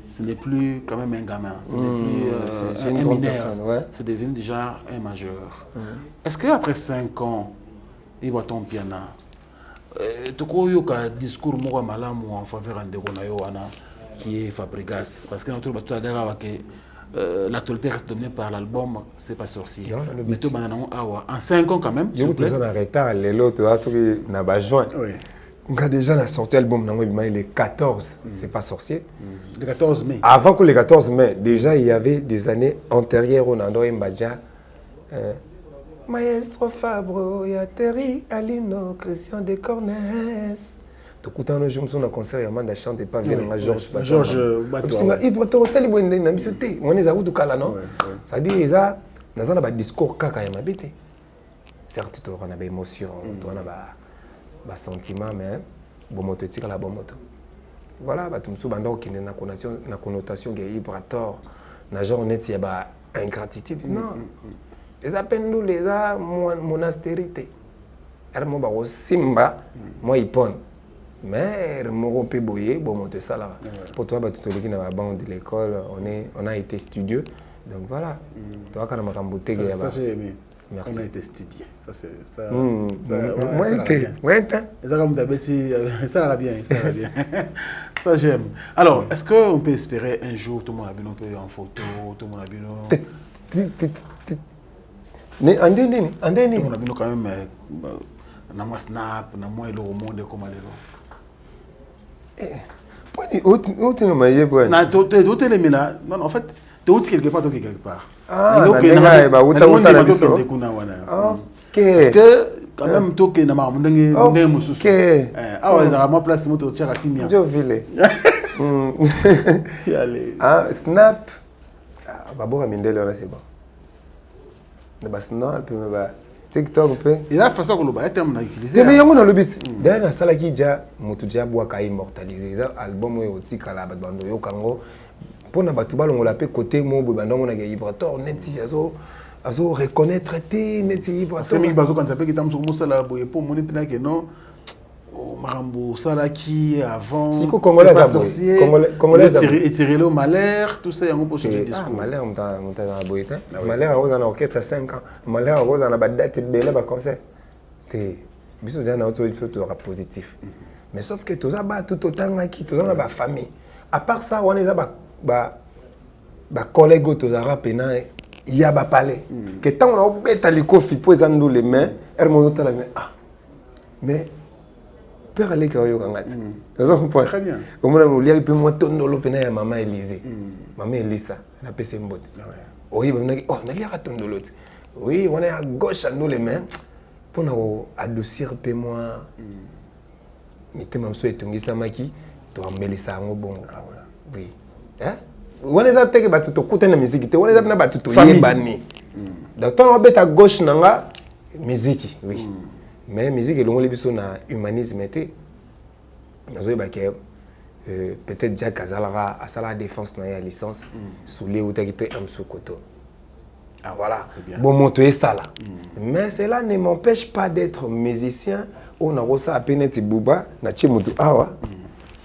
Ce n'est plus quand même un gamin. Ce n'est plus c'est une grande personne. Ouais. C'est devenu déjà un majeur. Est-ce qu'après 5 ans, il va tomber piano? Tu as un discours en faveur de qui est Fabregas. Parce que nous avons l'actualité reste dominée par l'album C'est pas sorcier. Mais tu en 5 ans quand même. Je vous en retard, les autres, tu as besoin. Quand déjà la sortie album, il est 14, C'est pas sorcier. Le 14 mai. Avant que le 14 mai, déjà il y avait des années antérieures au Nando Mbadja. Maestro Fabro, Yateri, Alino, Christian de Cornès. Tu écoutes un jour sur un concert, il y a un chant de pas venir dans Georges Bateau. Il peut te ressentir le bon nez, on est à où kala non? Ça dit ça, dans un discours kaka ya mabité. Certes, tu as des émotions, tu as des sentiments, mais bon moto tika la bon moto. Voilà, bah tu me souviens qui est na connotation qui est vibratoire, na genre net il y a ingratitude. Non. Les appels nous les a monastérité. Elle m'a dit simba, moi il pon. Mais elle m'a rompé boyer, bon moi ça là. Pour toi bah tu te dis dans la bande de l'école, on a été studieux. Donc voilà. Toi quand on m'a rembouté ça j'ai aimé. Merci. On a été studieux. Ça c'est ça. Moi été. Ouais ça comme d'habitude ça va bien, ça va bien. Ça j'aime. Alors, est-ce qu'on peut espérer un jour tout le monde a vu un peu en photo, tout le monde a vu mais andeni on a vu quand même na moi snap na moi le monde comme alors poni autre maye bon na to les là non en fait tu es quelque part quelque part ah na ba uta na biso OK est-ce que quand même to que na ma ndenge mususu ah ouais ça moi place moto tchaka timia jo vile allez ah snap babo mindele là c'est bon Snap, TikTok, et la façon que l'on a utilisé. Mais il y a un lobby. D'ailleurs, dans la qui déjà, Moutoudia Boaka immortalisé. L'album est aussi calable. Pour na batuba on l'appelle côté mo bando on a vibrateur net si azo reconnaître net si vibrateur. Parce que mi bazo quand ça peut que tam sur musala boye pour mon épina que non. Marambo Salaki avant si congolais congolais étiré le malheur tout ça y a un peu de discours malheur on t'a boité malheur on a orchestre 5 ans malheur on a date belé ba concert té biso déjà na auto il faut rap positif mais sauf que tout ça ba tout autant qui tout ça ba famille à part ça on est ba collègue tout ça rap na il y a ba parler que tant on a beta les kofi poser dans les mains elle monte la main ah mais père allait quand yo kangati ça comprend très bien au moins on lia pe moi tondolo pena ya maman Élysée maman Elisa na pese mbote oui on na lia tondolo oui on est à gauche à nous les mains pour nous adoucir pe moi mité mam so etungisa maki to amelisa ngo bongo oui hein on est apte que batu to kutana musique te on est apte na batu to yebani donc ton on beta gauche nanga musique oui mais musique elongo lebiso na humanisme était nazo baké peut-être Jack Kazalara à la défense na ya licence sous les ou qui peut amso koto voilà bon moto est ça là mais cela ne m'empêche pas d'être musicien on a rosa apeneti buba na chimutu awa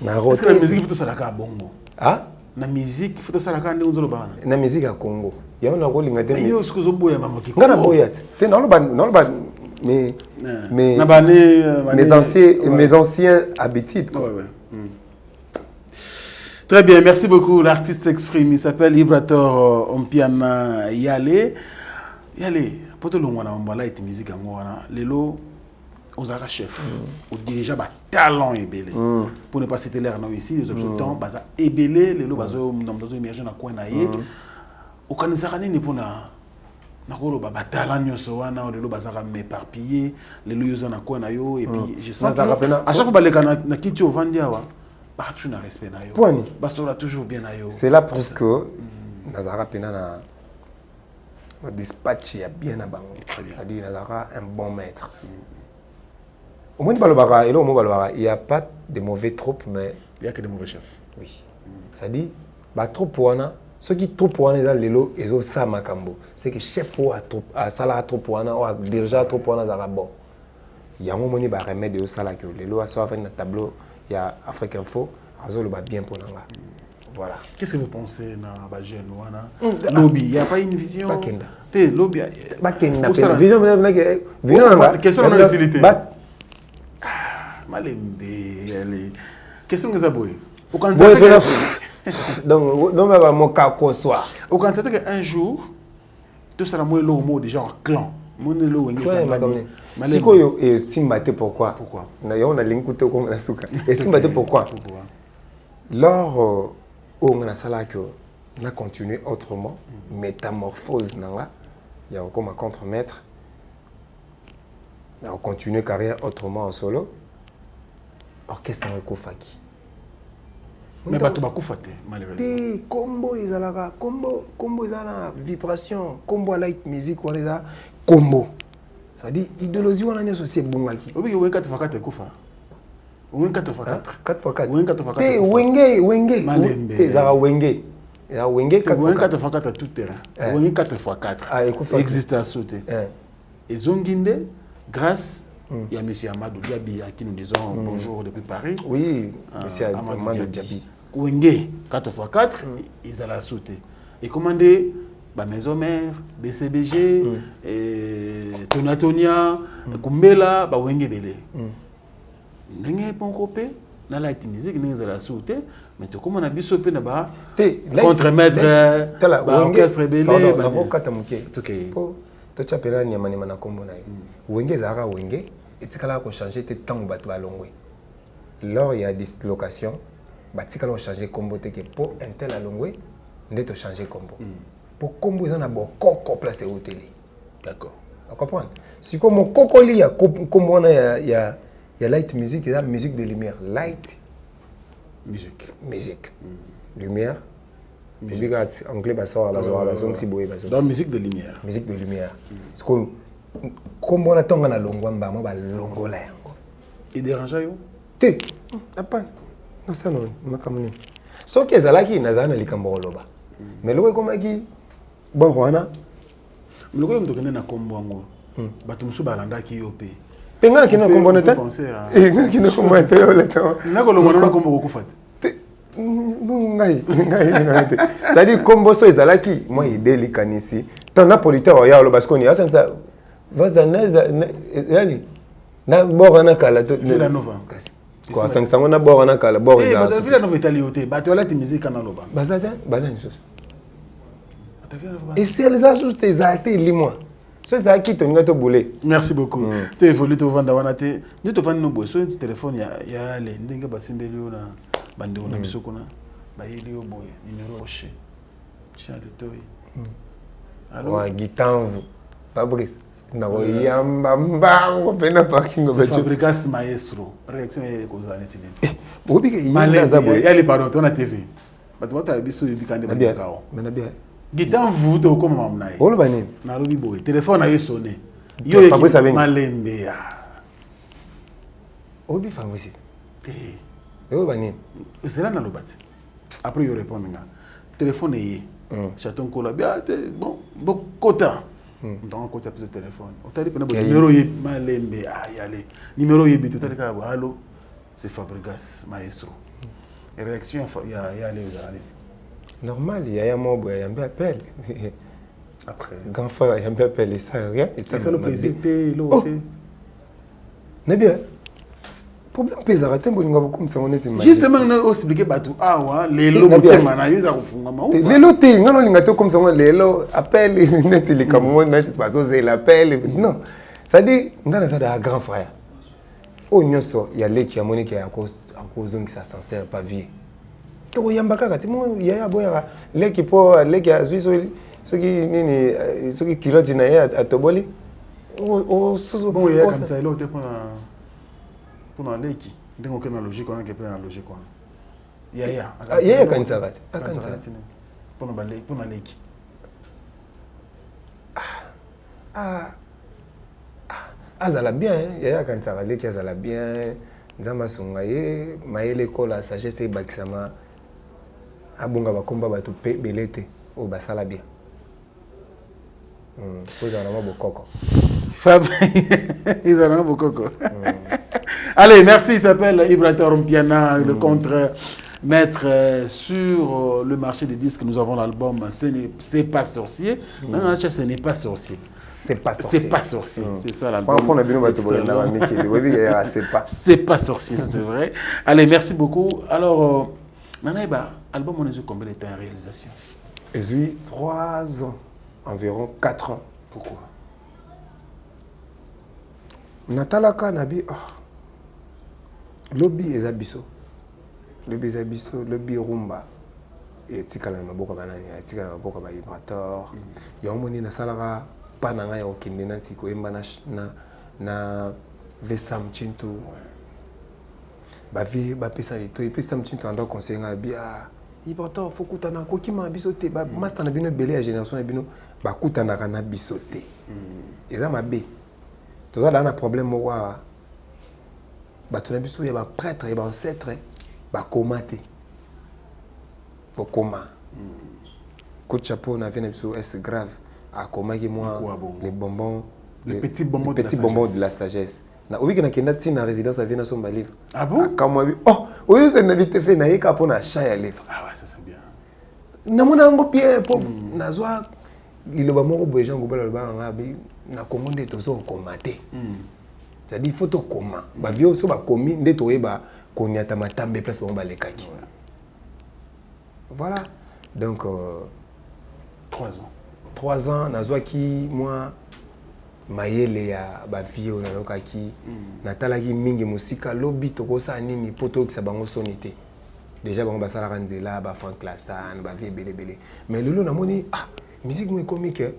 Est-ce que la musique faut ça la bongo? Ah? La musique faut ça la cande on zolo bana. La musique à Congo. Il y a un rôle linga te. Yo ce que zo boya mama ki. Ngana boya. Te non ba mais mes anciens habitudes. Ouais, ouais. Très bien, merci beaucoup. L'artiste s'exprime. Il s'appelle Ibrator Ompiana Yale. Yale, pour tout le monde, on va là et musique en moi. Lelo, on a chef. On déjà ba talent ébélé. Pour ne pas citer l'air non ici, les autres temps, baza ébélé. Lelo bazo dans émerger na coin naie. Au Kanisarani ne pona. Nakolo ba talent nyoso wana lelo baza m'éparpiller. Lelo yoza na coin na yo et puis je sens à chaque fois les kana na kiti au vandiawa. Tu n'as respect na yo. Bastora toujours bien na yo. C'est là pour que Nazara Penana dispatch ya bien à bango. C'est-à-dire Nazara un bon maître. Au moins balobara et là au moins balobara, il y a pas de mauvais troupes mais il y a que des mauvais chefs. Oui. C'est-à-dire ba troupes wana, ceux qui troupes wana les lelo ezo sa makambo. C'est que chef ou a troupe a sala troupes wana ou déjà troupes wana zara bon. Il y a un moment ba remède de sala que lelo a soit fait un tableau. Il y a Afrique Info, Azolo va bien pour nous. Voilà. Qu'est-ce que vous pensez na Bajen wana? Lobby, il n'y a pas une vision. Bakenda. Te lobby. Bakenda. Vision vision question de facilité. Malembe, allez. Question que ça boy. Au quand donc non mais mon cas quoi soit. Au quand c'est que un jour tout ça la moi lo mot déjà clan. Mon lo wenge ça. Siko yo et Simbate pourquoi? Pourquoi? On a l'incuté comme la souka. Et Simbate pourquoi? Lors on a ça là que on a continué autrement, métamorphose nanga, il y a comme un contre-maître. On a continué carrière autrement en solo. Orchestre en Kofaki. Mais pas tout bas koufate malheureusement. Combo izalaka, combo izala vibration, combo light music ou les combo. C'est-à-dire, idéologie, on a une associé Bungaki. Oui, oui, 4x4 Koufa. Oui, 4x4. 4x4. Oui, 4x4. T'es Wenge. T'es Zara Wenge. Zara Wenge 4x4 à tout terrain. Oui, 4x4. Ah, écoute, existe à sauter. Et Zonginde, grâce, il y a M. Amadou Diaby à qui nous disons bonjour depuis Paris. Oui, M. Amadou Diaby. Wenge 4x4, ils allaient sauter. Et commandé. Maison mère, BCBG, Tonatonia, Kumbela, Wenge Bele. N'engagez pas copé, dans la musique, nous allons sauter, mais tu comme on a bisopé là-bas, contre-maître, orchestre Bele. D'abord, quand tu as appelé Niamani Manakombo, Wenge Zara Wenge, et tu as changé tes temps au Balongwe. Lors il y a dislocation, tu as changé combo pour un tel à Longwe, tu as changé combo. Pour combo ça na bon coco placé au télé. D'accord. Vous comprenez? Si comme mon coco li ya comme on il y a light music, il y a musique de lumière, light musique. Lumière. Musique anglais ba sort la zone si boye ba zone. Donc musique de lumière. Musique de lumière. C'est comme on attend na longo mbama ba longo la yango. Il dérange yo? Te. Apana. Non ça non, makamni. So que zalaki nazana likambo loba. Mais le comme qui bon wana le ko mtokende na kombo ngo bato musu balanda ki yope pengana kina kombo neta ngana kina kombo neta yo le temps na ko lo mona kombo ko fat ngai ça dit kombo so ezalaki moi ideli kanisi tant na politeur ya lo baskoni asa ça vas dans yani na borana kala to la nova quoi 500 na borana kala borana bato la nova italiote bato la musique na loba bazata banani so. Et si elles assustent tes actes, lis-moi. C'est ça qui te met au boulet. Merci beaucoup. Tu évolues au Vandawanate. Nous te vendons nos boissons, tu téléphone, il y a les Ndinga Bassimbelio, Bande on a Bisokona, Bailio Boy, numéro Rocher. Tiens, le toy. Alors, Guitanve, Fabrice. Non, il y a un bambang, on a parking. C'est Fabricas Maestro. Réaction est cause à l'étine. Il y a les parents, on a TV. Mais tu as bisou, il y a des bien. Gitan vous to comme mamnaï. Olo bani. Na lobi boy. Téléphone a sonné. Yo Fabrice avec malembe ya. Obi Fabrice. Olo bani. C'est là na lobati. Après yo répondre nga. Téléphone est chaton kola bien bon quota. Donc quota plus de téléphone. On t'a dit que numéro est malembe ah y aller. Numéro est bitu t'a dit allô c'est Fabrice Maestro. réaction il y a les années. Normal, il y a un mot, il y a un appel. Après. Grand frère, il y a un appel, il ça rien. C'est ça le président, oh, n'est bien. Problème pesa raté bolinga beaucoup ça on est imagine. Justement on expliquer batu awa lelo motema na yo za kufunga maou. Lelo te ngano linga to comme ça on lelo appel net les cameroun na c'est pas ça c'est l'appel non. Ça dit ngana ça da grand frère. Oh nyoso ya leki ya Monique à cause que ça sincère pas vie. To yamba kaka ti mo ya boya leki po leki ya Suisse ceux qui nini ceux qui kilote na ya atoboli. Bon il y a comme ça là te pour la leki ndenge okena logique on a que peut en logique quoi ya kantsara pour la leki azala bien ya kantsara leki azala bien nzamba sunga ye mayele kola sagesse bakisama abunga bakomba bato pe belete o basala bien faut en avoir beaucoup Fab ils en ont beaucoup Allez, merci. Il s'appelle Ibrahim Piana, le contre-maître sur le marché des disques. Nous avons l'album C'est pas sorcier. Non, ce n'est pas sorcier. C'est pas sorcier. C'est pas sorcier. C'est ça l'album. C'est pas sorcier, ça c'est vrai. Allez, merci beaucoup. Alors, Nanaïba, album, on a eu combien de temps en réalisation? J'ai eu 3 ans, environ 4 ans. Pourquoi? Natalaka Nabi. Lobby ezabiso lobby rumba et tikala na maboko banani tikala na maboko ba vibrator yo moni na salaka pana nga ya okinde na tiko emba na vesam chintu ba vie ba pesa lito et puis sam chintu ando conseiller nga bia vibrator faut kutana ko kima biso te ba master na bino belé ya génération na bino ba kutana kana biso te eza mabe toza na problème mo wa bato na biso ya ba prêtre et ba ancêtre ba komate faut coma coup de chapeau na vient biso est grave a coma qui moi les bonbons les petits bonbons de la sagesse na obi na kenda ti na résidence à Viena somba livre ah bon kama bi oh oyo c'est na vite fait na yeka pona chat ya livre ah ouais ça c'est bien na mona ngo pie po na zwa liloba moko boye jango bala ba nga bi na Congo nde tozo komate c'est-à-dire il faut to comment ba vieux so ba komi nde to yeba koniata matambe place ba lekaki voilà donc 3 ans 3 ans nazwa ki moi mayele ya ba vieux na yokaki natalaki mingi musika lobby tokosa nini poto ki sabango sonité déjà bango basala kanzela ba fan classane ba vie belé mais lelo namoni ah musique mo comique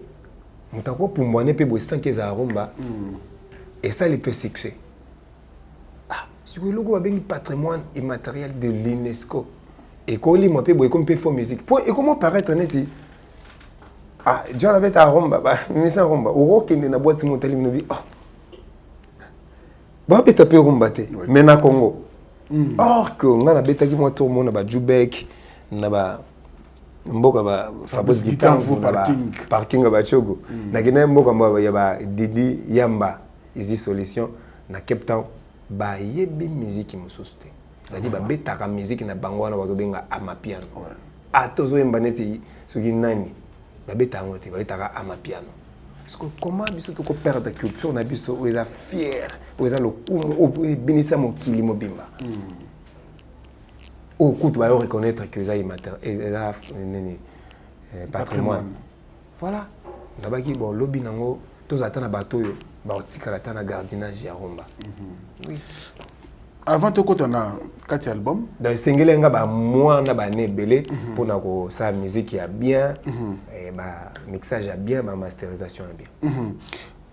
mutako pumbwane pe bo 5 za rumba et ça les peut succès ah si vous logo ba bengi patrimoine immatériel de l'UNESCO et qu'on lit moi pe boy comme pe faux musique pour et comment paraître neti ah John avait à rumba ba misa rumba o kende na boîte motali minobi ah ba beta pe rumba te mais na Congo or que ngana beta ki mo tour mona ba Jubek na ba mboka ba Fabrice Gitanvu na parking ba Chogo na gina mboka mbo ya ba Didi Yamba ici solution na Cape Town ba yebi musique mususte c'est-à-dire ba betaka musique na bango na bazobenga amapiano atozo yemba neti suki nani ba betango te ba betaka amapiano parce que comment biso to ko perdre culture na biso o eza fier o eza lokumu o binisa mokili mobimba o kutu ba reconnaître que eza immatériel nini patrimoine voilà ndabaki bon lobby nango tozata na bato yo ba otikala ta na gardinage ya rumba oui avant to kotana kati album dans singelenga ba moi na ba ne belé pour na ko sa musique ya bien et ba mixage ya bien ba masterisation ya bien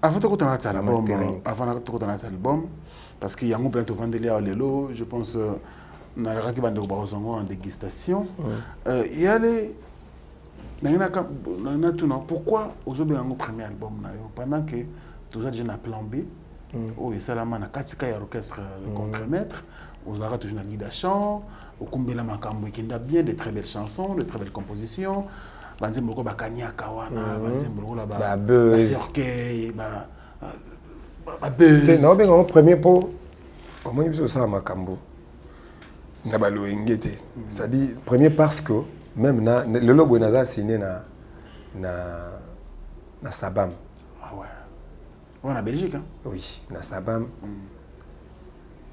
avant to kotana kati album avant to kotana kati album parce qu'il y a un plein de vendelier lelo je pense na raki bande ko ba zongo en dégustation il y a les na tout non pourquoi aujourd'hui un premier album na yo pendant que tout ça déjà na plan B oh et salama na katika ya orchestre le contre-maître aux arrêts toujours na guide à chant au kumbela makambo kinda bien de très belles chansons de très belles compositions banzembo ko bakanyaka wana banzembo ko la ba orchestre ba buzz non bien en premier pour au moins biso ça makambo na baloenge te. C'est-à-dire premier parce que même na le lobo naza signé na Sabam. Ah ouais. On a Belgique hein. Oui, na Sabam.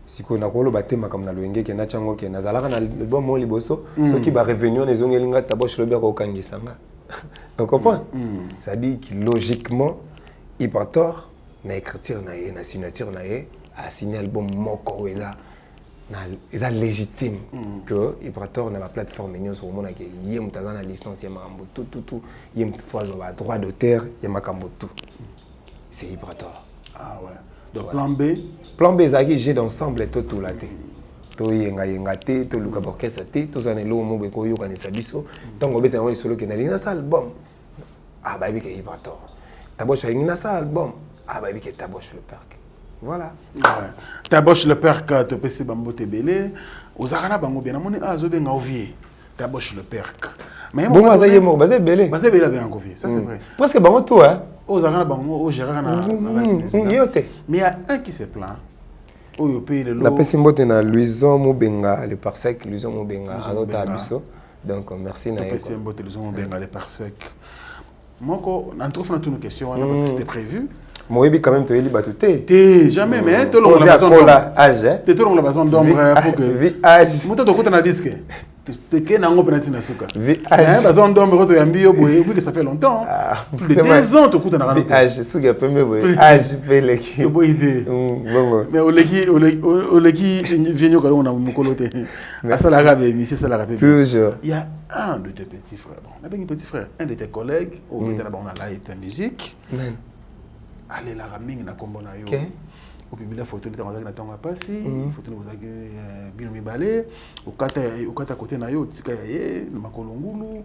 Siko na kolo batema comme na loenge ke na chango ke na zalaka na le bon mot liboso, ceux qui ba revenir les ongelinga taboche le bero kangisanga. Tu comprends? C'est-à-dire que logiquement Ibrator na écriture na ye na signature na ye a signé album moko eza na légitime que Ibrator na la plateforme ni sur mona ke yem tazana licence ya makambo tout yem fois ba droit d'auteur ya makambo tout. C'est Ibrator. Ah ouais. Donc ouais. Plan B zaki j'ai d'ensemble tout la té. To yenga té to luka orchestre té to zanelo mo be ko yo kanisa biso. Donc on beta on solo ke na lina sa album. Ah bah oui que Ibrator. Taboche a une sa album. Ah bah oui que Taboche le Perk. Voilà. Ouais. Taboche le Perk te pese bambo te belé. Ozarana bango bien amone azo benga ovie. Taboche le Perk. Mais bon ma zaye mo bazé belé. Bazé belé bien ovie, ça c'est vrai. Presque bango tout hein. Ozarana bango o gérera na. Mais il y a un qui se plaint. Oyo paye le lot. La pese mbote na Luison Mobenga le Parsec, Luison Mobenga azota abiso. Donc merci na. La pese mbote Luison Mobenga le Parsec. Moko, on trouve toutes nos questions parce que c'était prévu. Moi, quand même, tu es libre T'es jamais, mais tu es la maison d'ombre. Tu es la maison d'ombre pour que. VH. Moi, tu as un disque. Tu es un penalty na suka. VH. La maison d'ombre, tu as un bio, oui, que ça fait longtemps. Plus de 2 ans, tu as un VH, c'est que premier VH fait l'équipe. Tu as bonne idée. Mais au leki, vient au calon, on a mon coloté. À ça la rave, mais c'est ça la rave. Toujours. Il y a un de tes petits frères. Bon, on a bien un petit frère, un de tes collègues, au on a là et ta musique. Allez la raming na kombo na yo. Au public la photo de na tonga pasi, photo de bino mibale, au kata côté na yo tika ye na makolongulu.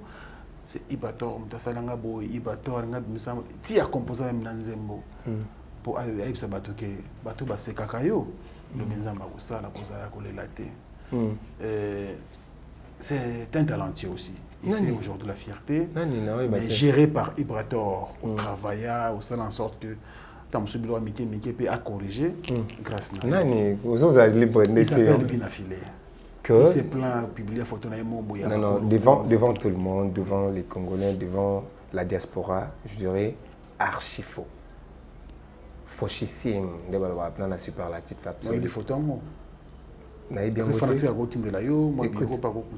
C'est Ibrator mtasalanga boy Ibrator nga bimisa ti a composer même na nzembo. Pour aïe sa bato ke bato ba sekaka yo. Le benzamba ko sala ko za ko lelaté. C'est un talentueux aussi. Il fait aujourd'hui la fierté, mais géré par Ibrator, au travail, au seul en sorte que tant que le Mickey peut à corriger grâce à Nani, vous avez libre de il s'appelle Binafilé. Il s'est plaint, publié la photo devant tout le monde, devant les Congolais, devant la diaspora, je dirais archi faux. Fauchissime, de la superlatif absolu. Des photos, moi.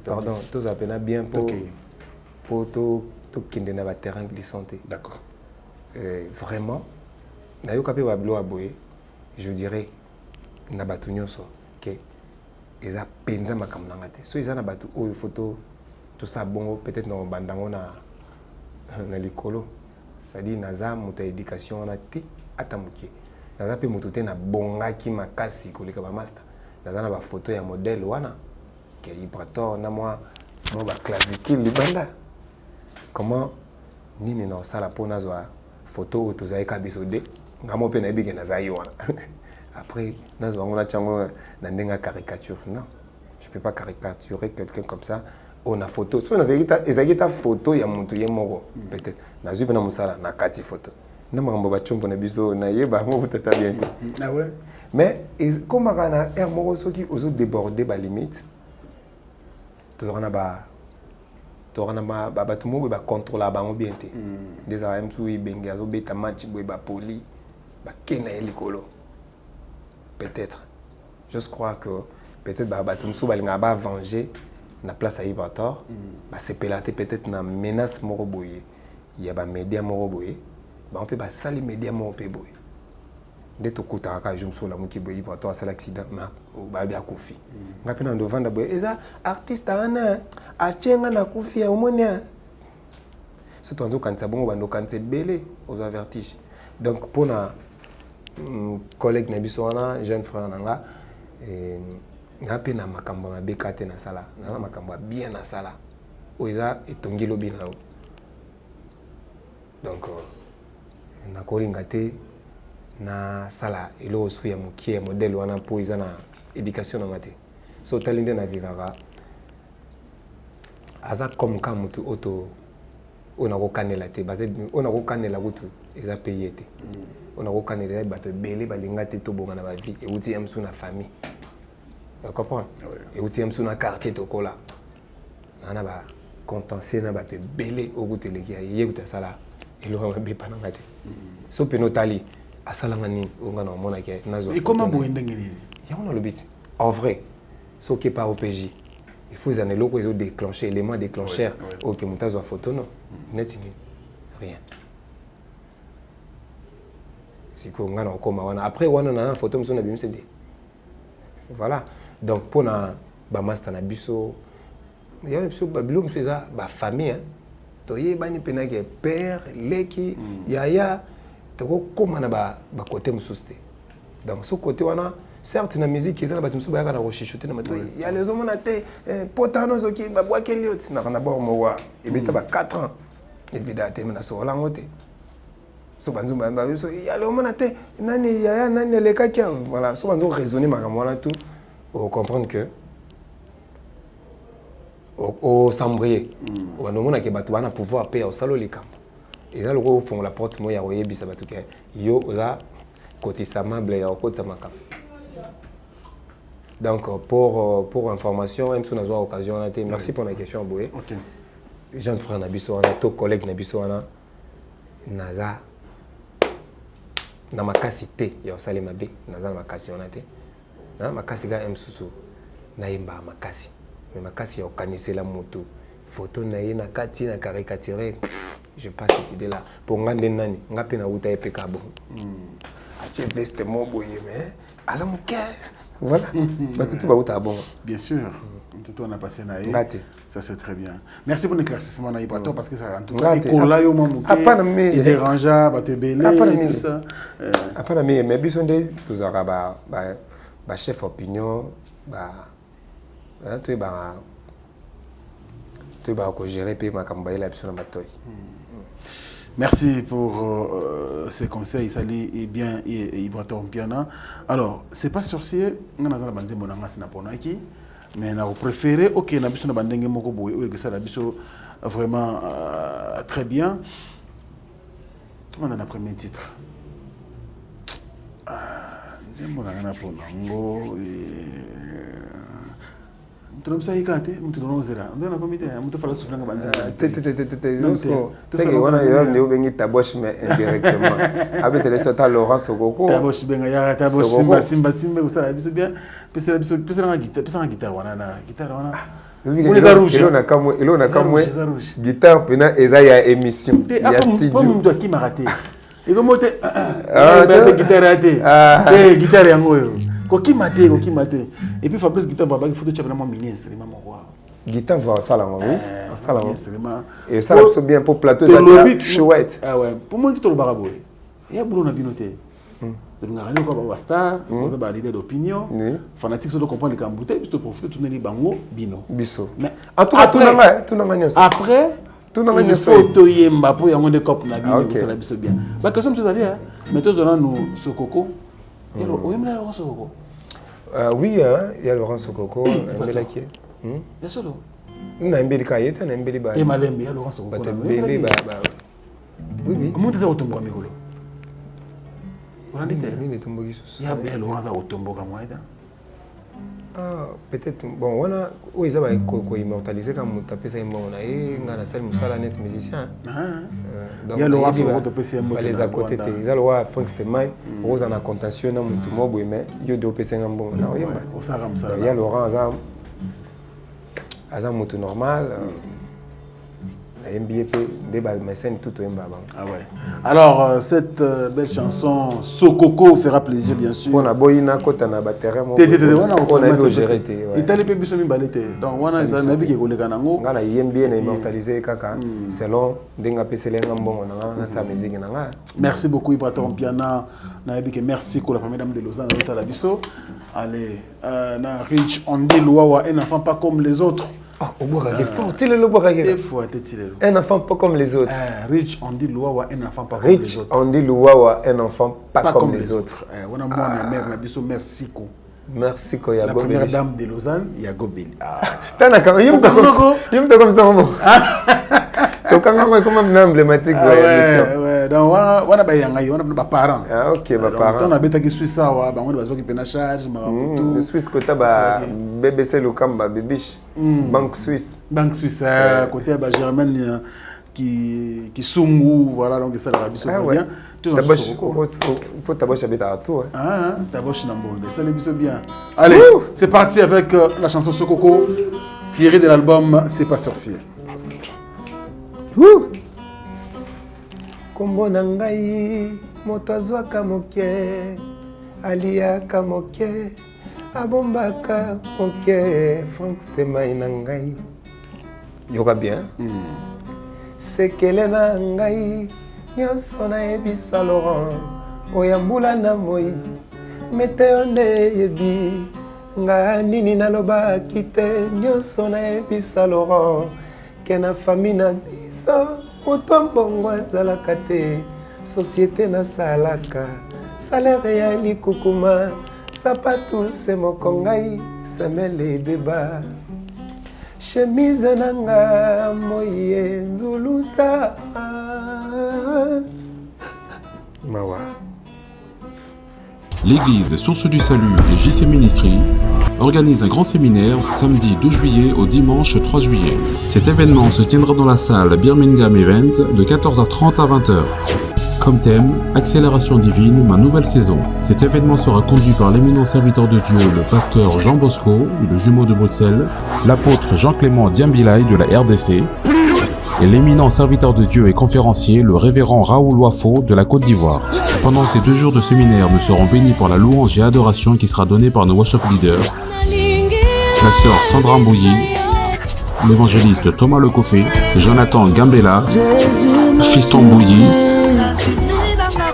Pardon, tous appellent bien pour tout qui est dans le terrain glissant. D'accord. Vraiment, je dirais, que ils ont pensé ma caméra. So ils ont battu au photo tout ça bon peut-être dans bandango na l'école. C'est-à-dire naza moto éducation na ti atamuki. Naza pe moto te na bonga ki makasi koleka ba master. Naza na ba photo ya modèle wana ke Ibrator na moi ba clavicule libanda. Comment nini na sala po nazwa photo autozai kabiso de ngamo pe na bige naza wana. Après, nous avons une caricature. Non, je ne peux pas caricaturer quelqu'un comme ça. On a photo. Si on a une photo, il y a mon tour. Peut-être. Nous avons une photo. Nous avons une photo. Nous avons une photo. Mais comme on a un mot qui a débordé la limite, tout le monde a contrôlé la bien. Des armes sous les bengazo, bêta match, poli, kena elikolo. Peut-être. Je crois que peut-être Batumsou va venger la place à Ibrator. C'est peut-être une menace moroboye. Il y a des médias moroboye. On peut pas les médias moroboye. Dès que tu as un jour la mouki boye Ibrator à l'accident, mais bien Kofi. On a pu en devant d'abord. Et ça, artiste ana, achenga na Kofi au monia. C'est un jour quand c'est bon, on quand c'est belé aux avertiges. Donc pour na collègue Nabisoana, jeune frère Nanga, n'a pas na makambo na bekate na sala, na makambo bien na sala. Oiza etongi lobi na. Donc na kolingate na sala elo osu ya mukie modèle wana po iza na éducation na ngate. So talinde na vivara. Aza comme ka mutu auto ona ko kanela te, basé ona ko kanela kutu eza payé te. On a reconnu les bateaux belé balingate to bonga na ba vie et outi amsu na famille. Tu comprends? Et où tu es dans un quartier, tu es là. On a contentieux, on a belé au goût de l'équipe. Il y a ça là. Il y a un peu de temps. Sauf que notre ali, à Salamani, on a un monde qui est nazo. Et comment vous avez il y a le but. En vrai, ce qui est pas OPJ, il faut des locaux qui ont déclenché, éléments déclencheurs, ou que montage soit photo, non. Net, rien. Si on a un coma, après on a une photo, on a bien CD. Voilà. Donc pour na master na biso, il y a biso Babylone c'est ça, famille hein. Toye bani pena qui père, leki, yaya, toko comment na ba côté musoste. Donc ce côté wana certes na musique ils ont ba tumso ba kana rochichoter na mato. Il y a les hommes na te potano zoki ba boa keliot na kana ba mowa et beta ba 4 ans. Et vida te na so langote. So banzo ba so il y a les hommes na te nani yaya nani le kaka voilà, so banzo raisonner makambo wana tout. Pour comprendre que au sambrier on a que batu bana pouvoir payer au salo les camps et là le gros font la porte moi ya oyebisa batu ke yo là côté samable ya côté samaka. Donc pour information même si on a occasion là merci pour la question Boé. OK. Jean frère Nabiso on a to collègue Nabiso on a naza na makasi te ya osale mabe naza na makasi on a te. Na makasi ga msusu na yemba makasi mais makasi ya okanisé la moto photo na ye na kati na caricaturer je passe cette idée là pour ngande nani ngapi na uta epeka bon tu veste mon boye mais azamuke voilà bah tout ba uta bon bien sûr tout on a passé na ye ça c'est très bien merci pour l'éclaircissement na ibato parce que ça en tout cas kola yo mamuke il dérangea ba te belé tout ça apana mais bisonde tozaka ba chef opinion tu ba ko gérer pe makamba ila biso na matoy. Merci pour ces conseils sali et bien Ibrato Mpiana. Alors c'est pas sorcier ngana za banze monanga sina ponaki mais na préféré OK na biso na bandenge moko boye o que ça la biso vraiment très bien. Tout le monde a le premier titre. Nzembo na ngana ponango Mtu msaikate mtu donozera ndio na komite mtu fala sufranga banza c'est que wana yo ndio bengi tabosh mais indirectement avec les sota Laurent Sokoko tabosh benga ya tabosh simba usala biso bien pesa na guitare wana na guitare wana ilona kamwe guitare pena eza ya émission ya studio mtu akimaraté iko mote guitare ate guitare yango yo Koki mate. Et puis Fabrice Guitan va photo chapela moi mini instrument mon roi. Guitan va ça là oui. Ça là instrument. Et ça c'est bien pour plateau ça chouette. Ah ouais. Pour moi tout le barabo. Et boulot na binoté. Tu n'as rien quoi ba star, on a l'idée d'opinion. Fanatique ça doit comprendre les camboutés, puis tu profites tourner les bango bino. Biso. En tout cas tout n'a après il faut to yemba pour yango de cop na bino ça la biso bien. Ba question chose aller hein. Mettez dans nous Sokoko. Oui, il y a Laurent Sokoko, Mbelaki. Bien sûr. Na Mbelika yeta na Mbeliba. Et Malembe, il y a Laurent Sokoko. Oui. Comment tu as otombo mikolo? On a dit que ni tombo gisus. Il y a bien Laurent za otombo ka moida. Ah, peut-être bon, on a oui, ça va ko immortaliser comme taper ça on a ngana salle musala net musicien. Il y a Laurent Sokoko PC les à côté ils a le roi Frank Stemai, rose en contention na mutu mobo mais yo do PC ngambongo na oyemba. Il y a Laurent Azam mutu normal. MBP débat mais scène tout au mbaba. Ah ouais. Alors cette belle chanson Sokoko fera plaisir bien sûr. On a boyina kota na batterie mo. On a do gérer té. Italie pe biso mi balete. Donc wana za na bi ke koleka nango. Ngana yembi na immortaliser kaka selon denga peselenga mbongo na sa musique na. Merci beaucoup Ibrato Mpiana. Na bi ke merci pour la première dame de Lausanne à la biso. Allez na Rich Andy Luawa un enfant pas comme les autres. Oh, un enfant pas comme les autres. Rich Andy Luawa, un enfant pas comme les autres. Rich Andy Luawa, un enfant pas comme les autres. Merci. Merci ko la première dame de Lausanne, Yago Belli. D'accord, il me comme ça. Donc quand même emblématique. Ouais, Donc wana ba yangai wana ba parents. Ah OK, ba parents. On a beta ki Suisse wa ba ngoni bazoki pena charge ma Le Suisse côté ba BBC Lukamba Bibiche. Banque Suisse. Banque Suisse côté ba Germaine qui sungu voilà donc ça la biso bien. D'abord pour ta boche habite à tout. Ah, ta boche n'ambonde. Ça le biso bien. Allez, c'est parti avec la chanson Sokoko tirée de l'album C'est pas sorcier. Kombo na ngai moto azwaka moke aliaka moke abombaka moke Frank Stemai na ngai yoka bien sekele na ngai nyonso nayebisa Laurent oyambula na moi meteo nde yebi nga nini nalobaki te nyonso nayebisa Laurent ke na fami na biso moto mbongo azalaka te société nasalaka salaire ya likukuma sapatu se moko ngai semele ebeba chemise nanga moye nzulusa mawa. L'église Source du Salut et JC Ministry organise un grand séminaire samedi 12 juillet au dimanche 3 juillet. Cet événement se tiendra dans la salle Birmingham Event de 14h30 à 20h. Comme thème, Accélération divine, ma nouvelle saison. Cet événement sera conduit par l'éminent serviteur de Dieu, le pasteur Jean Bosco, le jumeau de Bruxelles, l'apôtre Jean-Clément Diambilay de la RDC, et l'éminent serviteur de Dieu et conférencier, le révérend Raoul Wafo de la Côte d'Ivoire. Pendant ces 2 jours de séminaire, nous serons bénis par la louange et adoration qui sera donnée par nos worship leaders, la sœur Sandra Mbouyi, l'évangéliste Thomas Lecoffé, Jonathan Gambela, Fiston Mbouyi,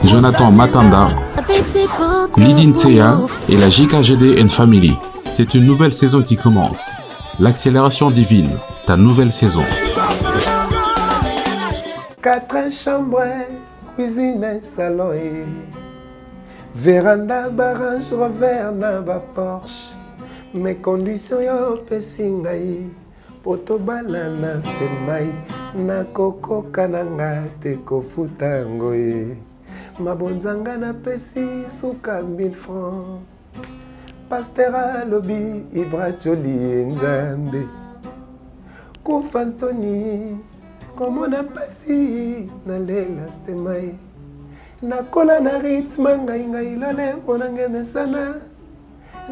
Jonathan Matanda, Lydine Tseya et la JKGD and Family. C'est une nouvelle saison qui commence. L'accélération divine, ta nouvelle saison. 4 chambres, cuisine, salon et véranda, barrage, revers, ba Porsche. Mes conditions yo pesingai, poto banana stemai, na koko kananga te kofuta ngoye. Mabonzanga na pesi suka 1000 francs. Pastera lobi ibra joli nzambe. Kufasoni komo na pasi na lela stemai. Nakola na ritme ngai lole monange mesana.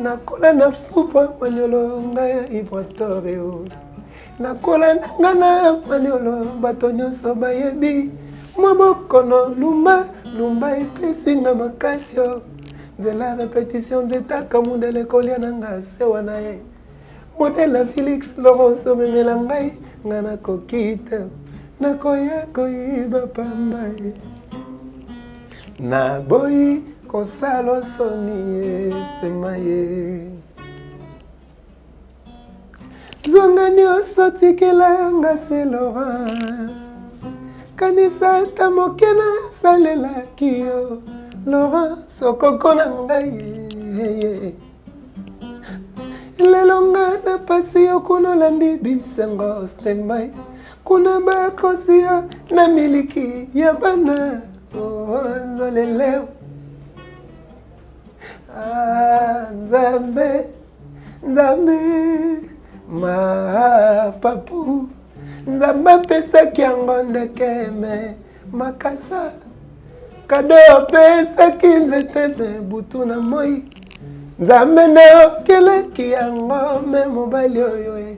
Nakola na fupa manyolo ngai ibratoreo. Nakola na manyolo bato nyonso bayebi. Mabokono lumba epesi nga makasio. Nzela répétition nzetaka mundele kolia nanga sewa na ye. Modela Félix Laurence omemela ngai nga nakoki te. Nakoya koyiba pamba ye. Naboyi kosala soni estema ye. Zonga nyonso tikela nga se Laurent. Kanisa ta mokena salelaki yo Laurent sokoko na ngai. Lelo nga na pasi yo kuna landi bisengo stemai. Kuna bakosi yo na miliki ya bana. Nzoleleo Nzambe ma papu Nzambe pesaki yango ndekeme makasa kado pesaki nzete me butu na moi Nzambe nde okelaki yango me mobali oyo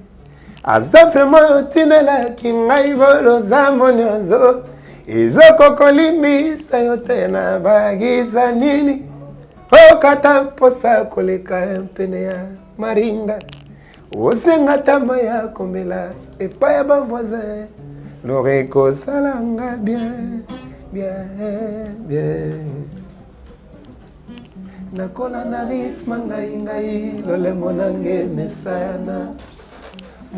aza vraiment otinelaki ngai boloza moniozo ezokokolimbisa yo te na bagisa nini okata mposa koleka mpene ya maringa osenga tama ya komela epai ya bavoisin lore kosalanga bien nakola na ritme ngai lolemo nange mesana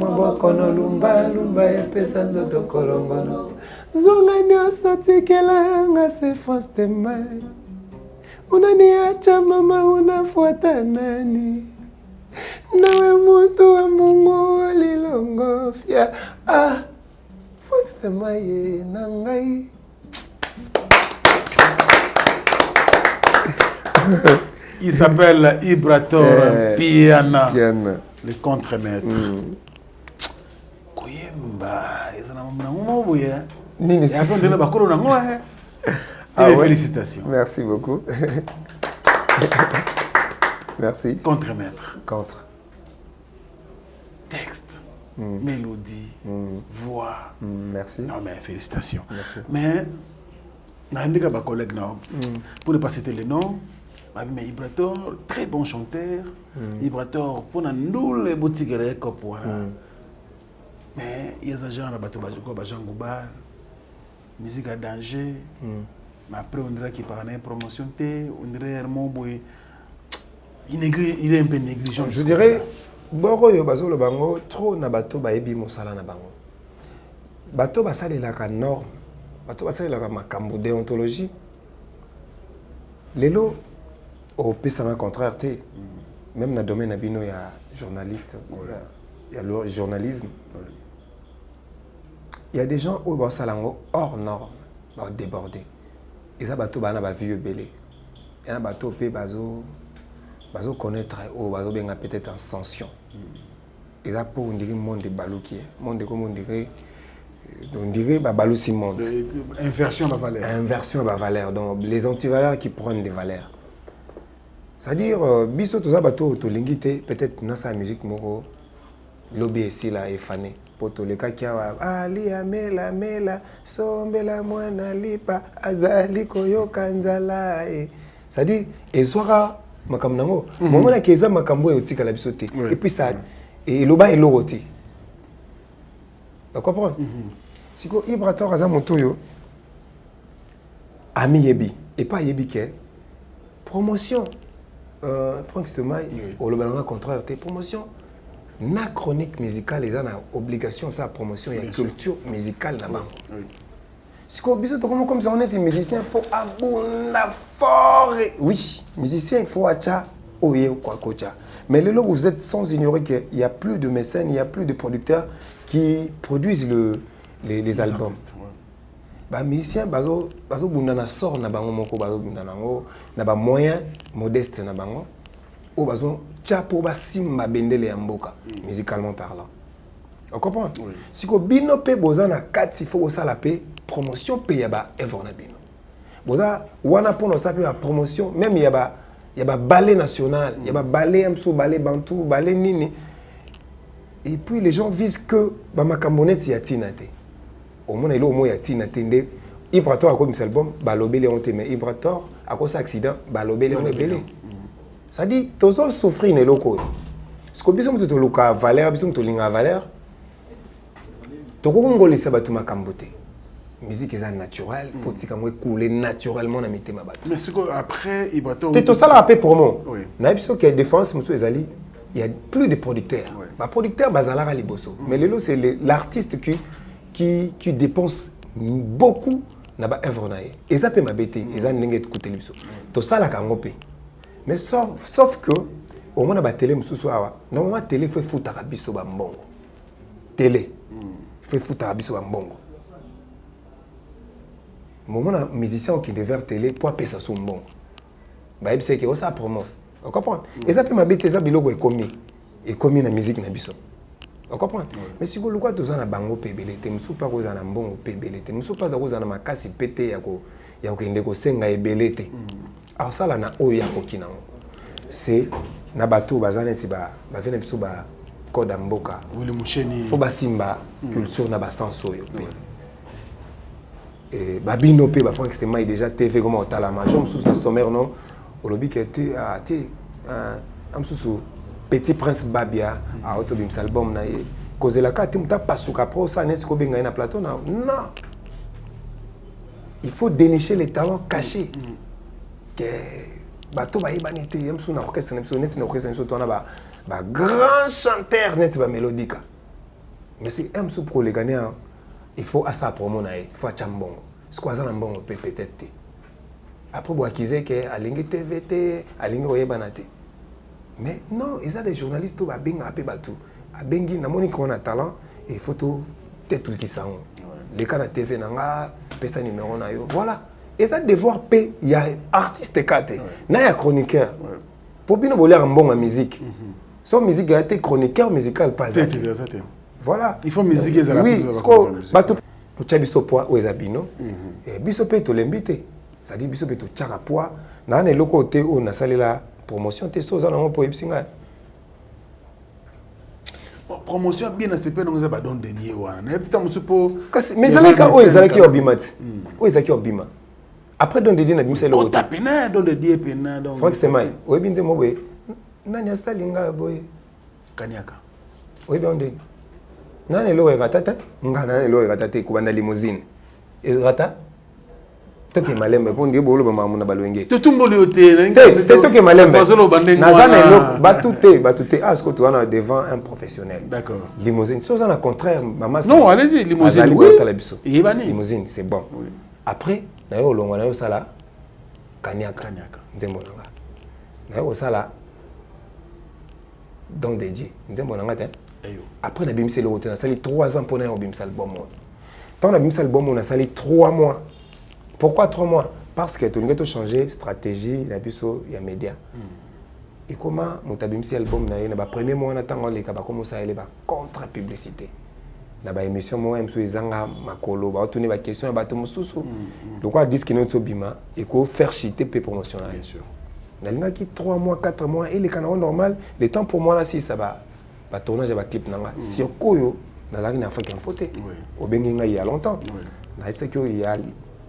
mabokono lumba epesa nzoto kolongono zonga nyonso tikelanga se France de mai unaniacha mama unafuata nani nawe mutu wa Mungu alilongofya France de mai na ngai Il s'appelle Ibrator Piana. Piana. Le contremaître. Nini Félicitations. Merci beaucoup. Merci. Contremaître. Contre. Texte, mélodie, voix. Merci. Non mais félicitations. Merci. Mais, collègue, pour ne pas citer les noms, mais Ibrator, très bon chanteur. Ibrator, pour nous les boutiques mais il y a des gens qui ont musique à danger. Mais après, on dirait qu'il parle de promotion, on dirait il est un peu négligent. Je dirais, Boro yo bazo le bango, trop na bato ba ebi mosala na bango. Bato basali la ka norme, bato basali la ka makambo déontologie. Lelo, au pesa na contraire te, même na domaine na bino ya journaliste, il y a le journalisme. Il y a des gens où basalango hors norme, ba débordé. Et ça bato bana ba vieux belé. Et na bato pe bazo connaître ou bazo benga peut-être en sanction. Et là pour on dirait monde de balouki, monde de comme on dirait balou si monde. Inversion à valeur. Inversion à valeur. Donc les antivaleurs qui prennent des valeurs. C'est-à-dire biso tout ça bato to lingité peut-être dans sa musique moko lobby ici là est fané. Poto le kakia ali amela mela sombela mwana lipa azali koyo kanzala. C'est-à-dire et soira makambo nango momona keza makambo e otika la biso te et puis ça et loba et loroté. Tu comprends? Siko Ibrator aza motoyo ami yebi et pas yebi ke promotion Franck Stemay au lobalanga contraire te promotion na chronique musicale les ana obligation ça promotion et culture musicale na bango. Siko biso to comme ça on est musicien faut abunda fort. Oui, musicien il faut acha oye quoi kocha. Mais le logo vous êtes sans ignorer qu'il y a plus de mécènes, il y a plus de producteurs qui produisent les albums. Bah musicien bazo bunda na sort na bango moko bazo bunda nango na ba moyen modeste na bango o bazo chapo ba simba bendele ya mboka musicalement parlant. On comprend? Si ko bino pe boza na kati il faut ça la paix promotion pe ya ba evona bino. Boza wana pono ça pe la promotion même il y a ba ballet national, il y a ba ballet amso ballet bantou, ballet nini. Et puis les gens visent que ba makambonete ya tinate. Au moins il y a au moins ya tinate nde Ibrator a comme cet album balobele on te mais Ibrator à cause accident balobele on est belé. Ça dit tous souffrir ne loko. Ce que biso mto to loka valeur biso mto linga valeur. Tokongoli ça batu makambote. Musique est naturelle, faut que couler naturellement dans mes thèmes. Mais ce après Ibrator tu tout ça là après promo. Na biso qui a défense monsieur Ezali, il y a plus de producteurs. Ba producteur bazala ali bosso. Mais lelo c'est l'artiste qui dépense beaucoup na ba œuvre na. Et ça peut m'abêter, et ça n'engage écouter biso. Tout ça là kangopé. Mais sauf que au moins na ba télé mususu awa. Normalement télé fait foutre biso ba mbongo. Télé fait foutre biso ba mbongo. Moment musicien qui devait télé pour appeler ça son bon. Bah il sait que ça promo. On comprend. Et ça peut m'habiter ça bilogo est commis na musique na biso. On comprend. Mais si vous le quoi tous na bango pebelete, musu pas ko na mbongo pebelete, musu pas ko na makasi pété ya ko ndeko senga ebelete. Alors ça là na oyo ya ko kinango. C'est na bato bazana si ba vena biso ba code mboka. Oui le musheni. Faut ba simba culture na ba sens oyo pe. Babino pe ba Franck Stemay déjà TV comment au talama je me sous na sommaire non au lobby qui était am sous Petit Prince Babia a auto bim album na cause la carte muta pasuka pro ça n'est ko benga na plateau non il faut dénicher les talents cachés que bato ba ibanité am sous na orchestre na orchestre to na ba grand chanteur net ba mélodique mais c'est am sous pour les Ghanéens. Il faut à ça promo na il faut chambongo ce quoi ça na mbongo peut-être après bo akize que alingi TVT alingi oyebanate mais non ils ont des journalistes ba benga pe batu abengi na moni qu'on a talent et il faut tout tête qui sang les cas na TV nanga pesa numéro na yo voilà Et ça devoir payer, il y a artiste kate, il y a chroniqueur. Pour bien voler un bon en musique. Son musique a été chroniqueur musical pas ça. Voilà. Il faut musique et oui, parce que bateau tu as biso poids aux abino et biso pe to lembité. Ça dit biso pe to tchaka poids na ne loko te o na sali la promotion te so za na po ipsinga. Promotion bien na CP donc ça ba don délier wana. Na petit temps pour mais ça les cas o ezalaki obimati. O ezalaki obima. Après don dédier na bimisa le. O tapena don dédier pena donc. Franck Stemai, o binze mo boy. Nani astalinga boy. Kaniaka. O bien ndeni. Nani lo ratata? Ngana lo ratata ko banda limousine. E rata? Toke malembe pour ndi bolo ba mamuna balwenge. To tumboli hotel. Te toke malembe. Nazana lo batute asko tu wana devant un professionnel. D'accord. Limousine, si on a contraire maman. Non, allez-y, limousine. Oui. Limousine, c'est bon. Oui. Après, na yo longa na yo sala kaniaka. Nzembo nanga. Na yo sala donc dédié. Nzembo nanga te. Après, on a bimsé le hôtel, on a sali 3 ans pour nous bimsé l'album. Quand on a bimsé l'album, on a sali 3 mois. Pourquoi 3 mois? Parce que tout le monde a changé stratégie, il y a média. Et comment on a bimsé l'album, le premier mois, on a commencé à aller contre-publicité. Dans l'émission, moi, je suis allé makolo, je tourner la question, je suis allé donc, on dit que nous sommes bima, il faut faire chiter pour promotionner. Bien sûr. Il y a 3 mois, 4 mois, et les canaux normal, le temps pour moi, là, si ça va. Le tournage de clip nanga si okoyo nazaki na Afrique Info te au benginga il y a longtemps na sais que il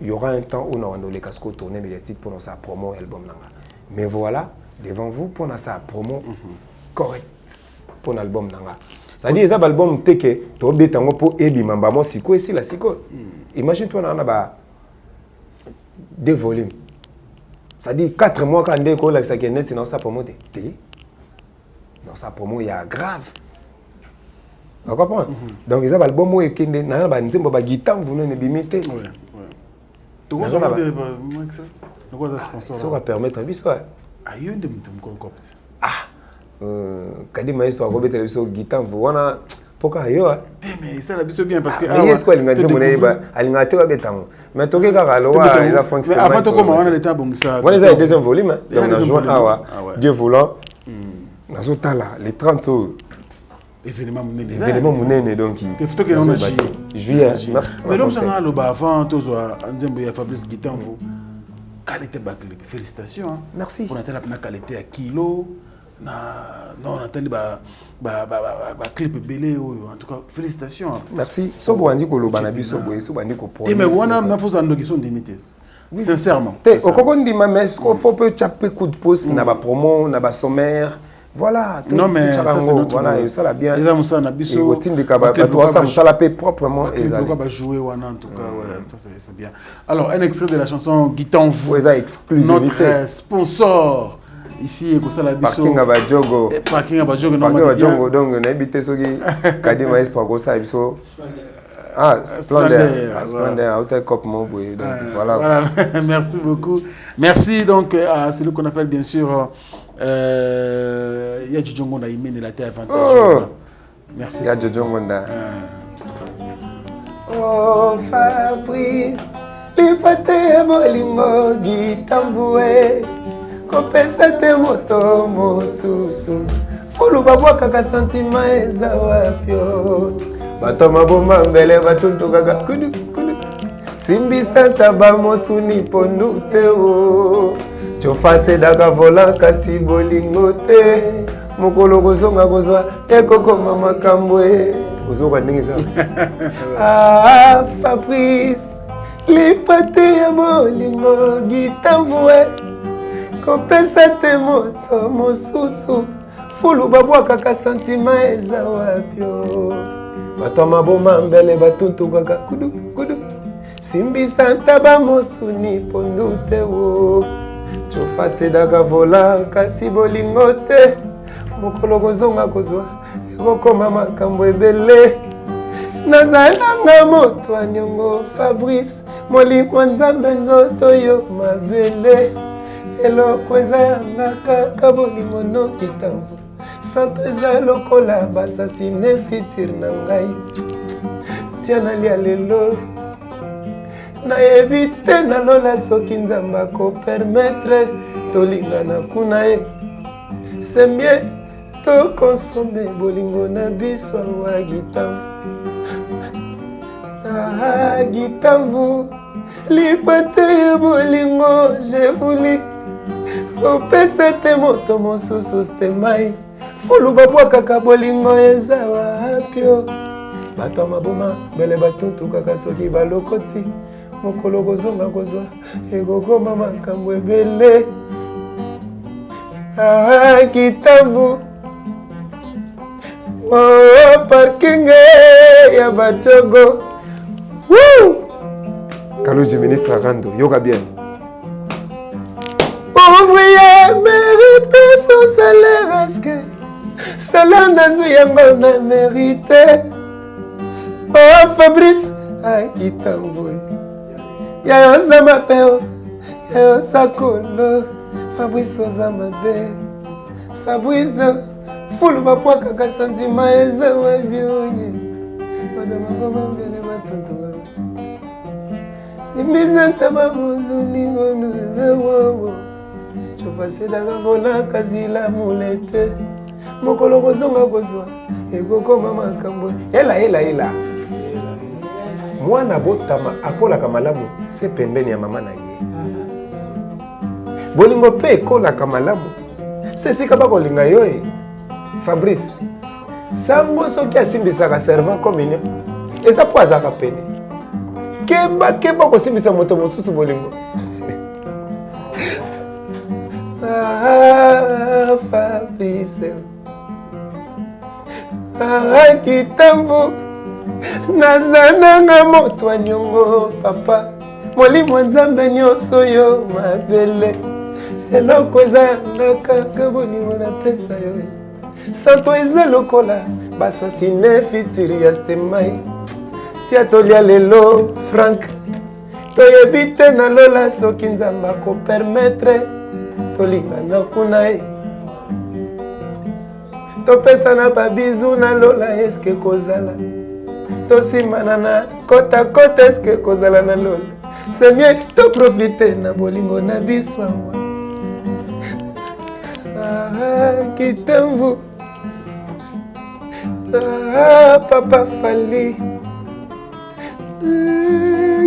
y aura un temps où on les casco tourner médiatique pour sa promo album nanga mais voilà devant vous pour sa promo correct pour l'album nanga ça dit ça album teke to betango pour ebima mbamo siko esi la siko imagine toi na ba 2 volumes ça dit 4 mois quand ndeko la ça qui net c'est dans sa promo te dans sa promo il y a grave. Vous comprenez? Donc ils ont l'album où ils ont na ba nzembo ba guitare vous ne bimité. Oui. Tu vois ça ça sponsor. Ça va permettre biso. Ayo ndem tumko kopti. Kadi maestro ko betele biso guitare vous wana poka yo. Mais ça la biso bien parce que mais est-ce que l'ingate monnaie ba alingate ba betango. Mais toke ka loa ils a Franck Stemai. Mais avant to comment on a l'état bon ça. On a le deuxième volume donc on a joint awa. Dieu voulant. Nazotala les 30 événement munene donc juillet mais l'homme ça le bas avant tous Nzembo ya Fabrice Gitanvo qualité baclip félicitations merci pour la qualité à kilo na non attendez ba clip belé en tout cas félicitations merci sobo andi ko loba na biso boye sobo andi ko et mais wana na faut ando qui sont limité sincèrement au kokon di ma mais faut peu chaper coup de pouce na ba promo na ba sommaire. Voilà, non mais ça c'est notre voilà et ça la bien. Et ça na biso. Et otindi ka ba toi ça la paix proprement ezali. On va jouer wana en tout cas ouais, ça c'est bien. Alors un extrait de la chanson Gitanvo. Ouais, ça exclusivité. Notre sponsor ici ko sala biso. Parking à Badjogo. Parking à Badjogo non. Parking à Badjogo donc na habité soki kadi maestro ko sa biso. Splendeur, hôtel Cop Moboy. Donc voilà. Merci beaucoup. Merci donc à celui qu'on appelle bien sûr Yadjo Djongonda il mène la terre avantageuse. Merci. Yadjo Djongonda. Oh Fabrice, lipate bolingo gitamvue, kopesa te moto mosusu, fulu babwaka ka sentima eza wapyo. Bato maboma mbele batuntu kaka kudu kudu, simbisa taba mosuni pondu te o. Chofase daga vola kasi bolingo te mokolo kozonga kozwa ekokoma makambo ozoka ndenge za Fabrice lipate ya bolingo gitamvue kopesa te moto mosusu fulu babwakaka sentima eza wapyo bato maboma mbele batuntu kaka kudu kudu simbisa ntaba mosuni pondu te o chofase daga vola kasi bolingo te mokolo kozonga kozwa ekokoma makambo ebele nazalanga moto anyongo Fabrice molimo nzambe nzoto yo mabele eloko eza yanga kaka bolingo no Gitanvo santo eza lokola basasine fitire na ngai tia nalia lelo nayebi te nalola soki nzambe akopermettre tolingana kuna ye. C'est mieux to consommer bolingo na biso awa Gitamvu. Ah Gitamvu, lipate ya bolingo je voulu opesa te moto mosusu stemai fulu babwakaka bolingo eza wapio bato ya maboma bele batutu kaka soki balokoti mokolo kozonga kozwa ekokoma makambo ebele. Ah Gitamvu, oh parking ya bachogo. Woo! Kalouji ministre Rando, yoga bien. Ouvrier mérite son salaire, est-ce que salaire nazu yango na mérite? Oh Fabrice, ah Gitamvu, ya yosa mapeo, ya yosa kolo, Fabrice oza mabe, Fabrice fulu bapwaka kasantima eza wabioye, madama goma mbele matontoa. Simizenta bamuzuni ngonu ewo chofasela vola kazila mulete mokolo kozonga kozwa ekokoma makambo ela mwana botama akolaka malamu se pembeni ya mama na ye bolingo pe ekolaka malamu se sika bakolinga yo e. Fabrice sango soki asimbisaka servant communion eza po azaka pene keba kosimbisa moto mosusu bolingo. Ah Fabrice, ah Gitamvu, nazananga moto anyongo papa molimo nzambe nyonso yo mabele eloko ezangaka kabolingo na pesa yo santo eza lokola basasine fitiri ya stemai tia tolia lelo Frank toyebi te nalola soki nzambe akopermettre tolingana kuna ye topesana babizu nalola eske kozala tosimana na kota eske kozala nalola c'est mieux toprofite na bolingo na biso awa. Ah Gitamvu, ah papa Fali,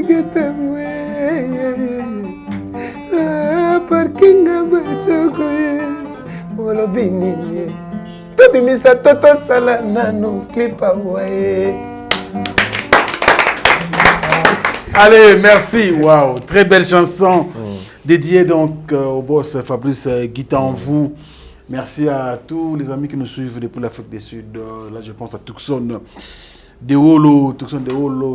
Gitamvu, ah parking bachogo olobi nini tobimisa toto sala nano clip awaye. Allez, merci. Waouh, très belle chanson dédiée donc au boss Fabrice Gitamvu. Merci à tous les amis qui nous suivent depuis l'Afrique du Sud. Là, je pense à Tucson Deolo,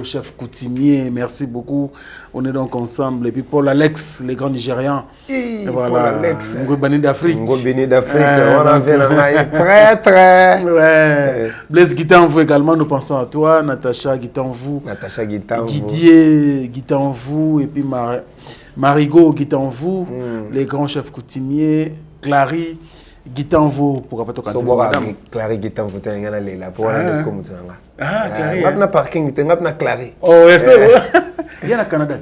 chef coutumier. Merci beaucoup. On est donc ensemble. Et puis Paul Alex, les grands Nigérians. Et voilà. Paul Alex. Ngobani d'Afrique. Ngobani d'Afrique. On a fait la très. Ouais. Blaise Gitamvu également, nous pensons à toi. Natacha Gitamvu. Didier Gitamvu. Et puis Marigot Gitamvu. Les grands chefs coutumiers. Clary Gitamvu. Pourquoi pas toi madame Clary Gitamvu tengana lela pour aller jusqu'au Moutsanga. Ah, Clary. Ngapna parking ngapna Clary. Oh, c'est vrai. Il y a le Canada.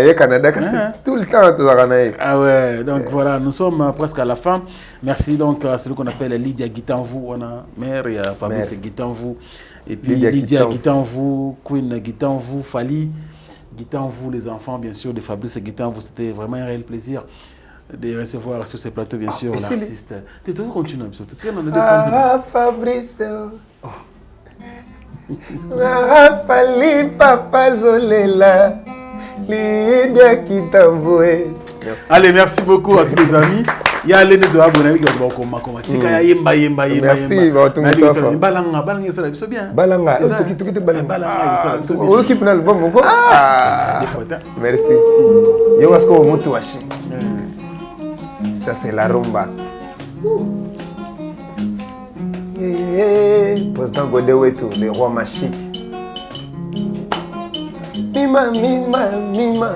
Il y a Canada tout le temps tout ça. Ah ouais, donc voilà, nous sommes presque à la fin. Merci donc à celui qu'on appelle Lydia Gitamvu, on a mère et Fabrice Gitamvu et puis Lydia Gitamvu, Queen Gitamvu, Fali Gitamvu, les enfants bien sûr de Fabrice Gitamvu. C'était vraiment un réel plaisir de recevoir sur ces plateaux, bien sûr, l'artiste. Tu dois continuer, ah, Fabrice. Ah, Fali, Papa Zolela, Lydia Gitamvu. Allez, merci beaucoup à tous les amis. Il y a les deux abonnés qui ont commenté. Merci, merci. Ça c'est la rumba. Président Godeweto, le roi machique. Mima, mima, mima.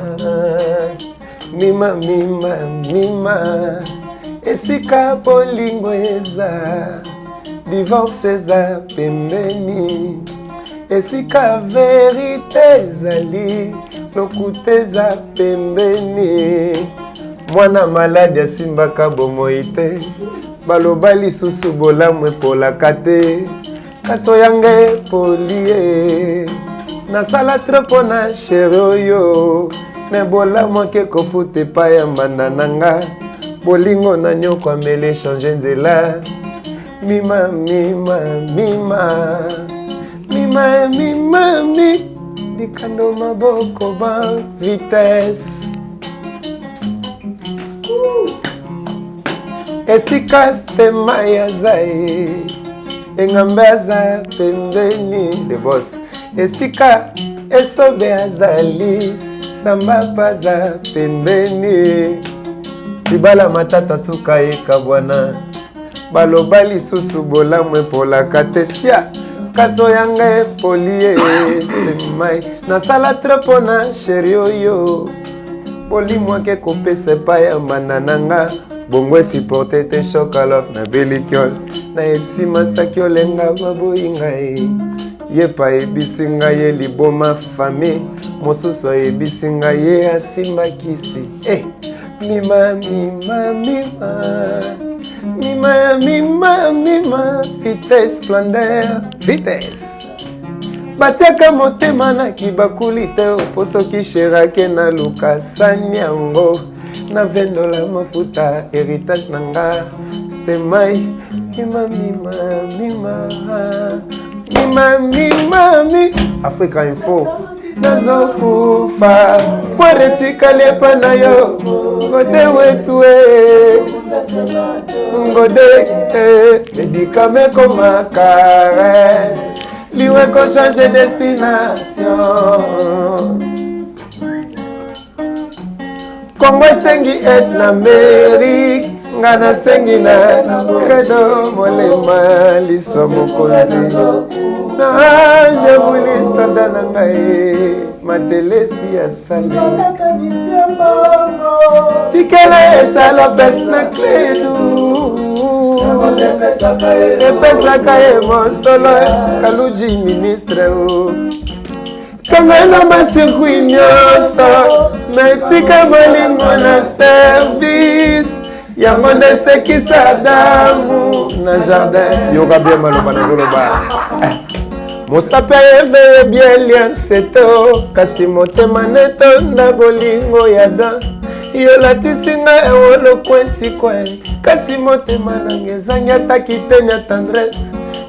Mima, mima, mima. Esika bolingo eza. Divorce eza pembeni. Esika vérité ezali. lokuteza pembeni mwana maladi asimbaka bomoi te baloba lisusu bolamu epolaka te kasi oyange polie nasala tro mpo na sheri oyo me bolamu ake kofuta epai ya mbanda na nga bolingo na nyoko amele change nzela mima mima mima mima mima mi likando maboko ba vitesse esika stema ya zae engambe aza pembeni de boss esika esobe azali samba paza pembeni libala matata suka ekabwana baloba lisusu bolamu epolaka te sia kaso yanga epolie mai nasala tro mpo na sheri oyo bolimu ake kopesa epai ya mbanda na nga bongo esiporte te shokalof na belikiol nayebisi mastaki olenga baboyi ngai ye pa yebisi ngai ye liboma fami mosusu ayebisi ngai ye asimbakisi mima mima mima mima mima mima vitesse splendeur vitesse batiaka motema na kibakuli te po soki sherake na lukasani yango na $20 mafuta héritage na nga stemai mima mima mima mima mima mi Africa Info nazokufa square etikali epa na yo ngode wetue ngode medikame koma caresse liwe ko change destination Kongo esengi aide na Amérique nga nasengi na credo molema liso mokonzi je voulais sanda na ngai matelesi ya sali tikela esalopete na kledu epesaka ye mosolo kaluji ministre o kangana basirkui nyonso metika bolingo na service yango ndesekisa damu na jardin yoka bien maloba nazoloba mosape ayeveye bien lianseto kasi motema netonda bolingo ya dan yolatisi nga ewolokwentikwe kasi motema nanga ezangi ata kiteni ya tendresse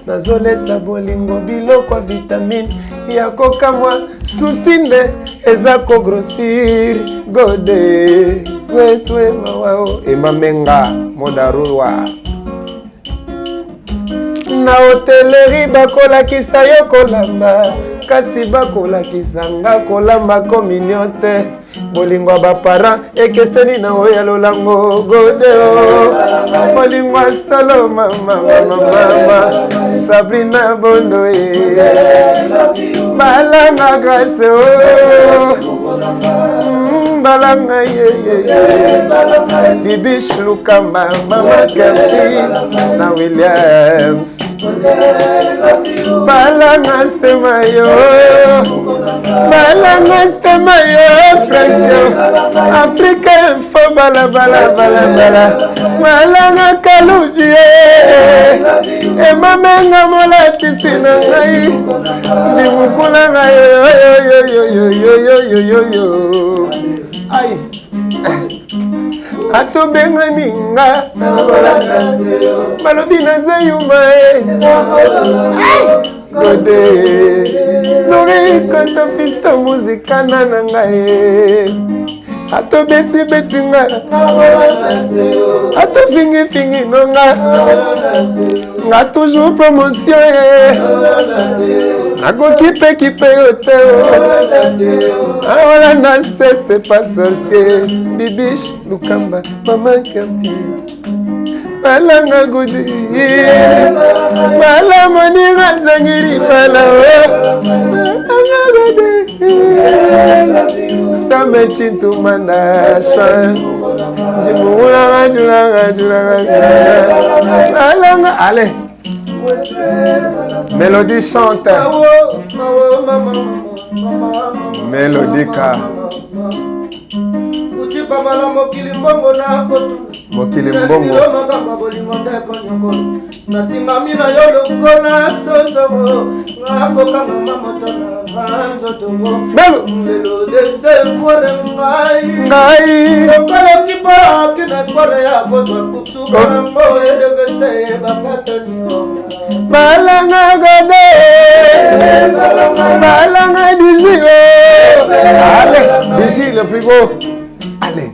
nazolesa bolingo biloko ya vitamine ya kokamwa susi nde eza kogrosir gode wetwe mawao emamenga modarurwa na hoteleri bakolakisa yo kolamba kasi bakolakisa nga kolamba communion te bolingo ya baparent ekeseni na oyo ya lolango godeo bolingo ya solo mama Sabrina Bondo balanga grâce o balanga Bibish Lukamba Mama Curtis na Williams balanga stemayo Frank Africa Info bala malanga kaluji emamenga molatisi na ngai ndimukula ngai yo ai atobengani nga balobi nazeyuma gode sori koto fito muzikana na ngai ato beti nga ato fingi nonga nga toujours promotion ako kipe yote awala na c'est pas sorcier Bibish Lukamba Mama Curtis balanga gudi bala monira zangiri bala balanga gudi Same chintu manda chance Jimura balanga allez Mélodie chante Mélodica. Mokili mbongo. natingami na yo lokola sotomo nakokanga moto na nzotomo lelo dese mwere ngai lokola kibaki na swale ya kozwa kutuka nango edevese bakatani balanga gode balanga d'ici allez d'ici le plus beau allez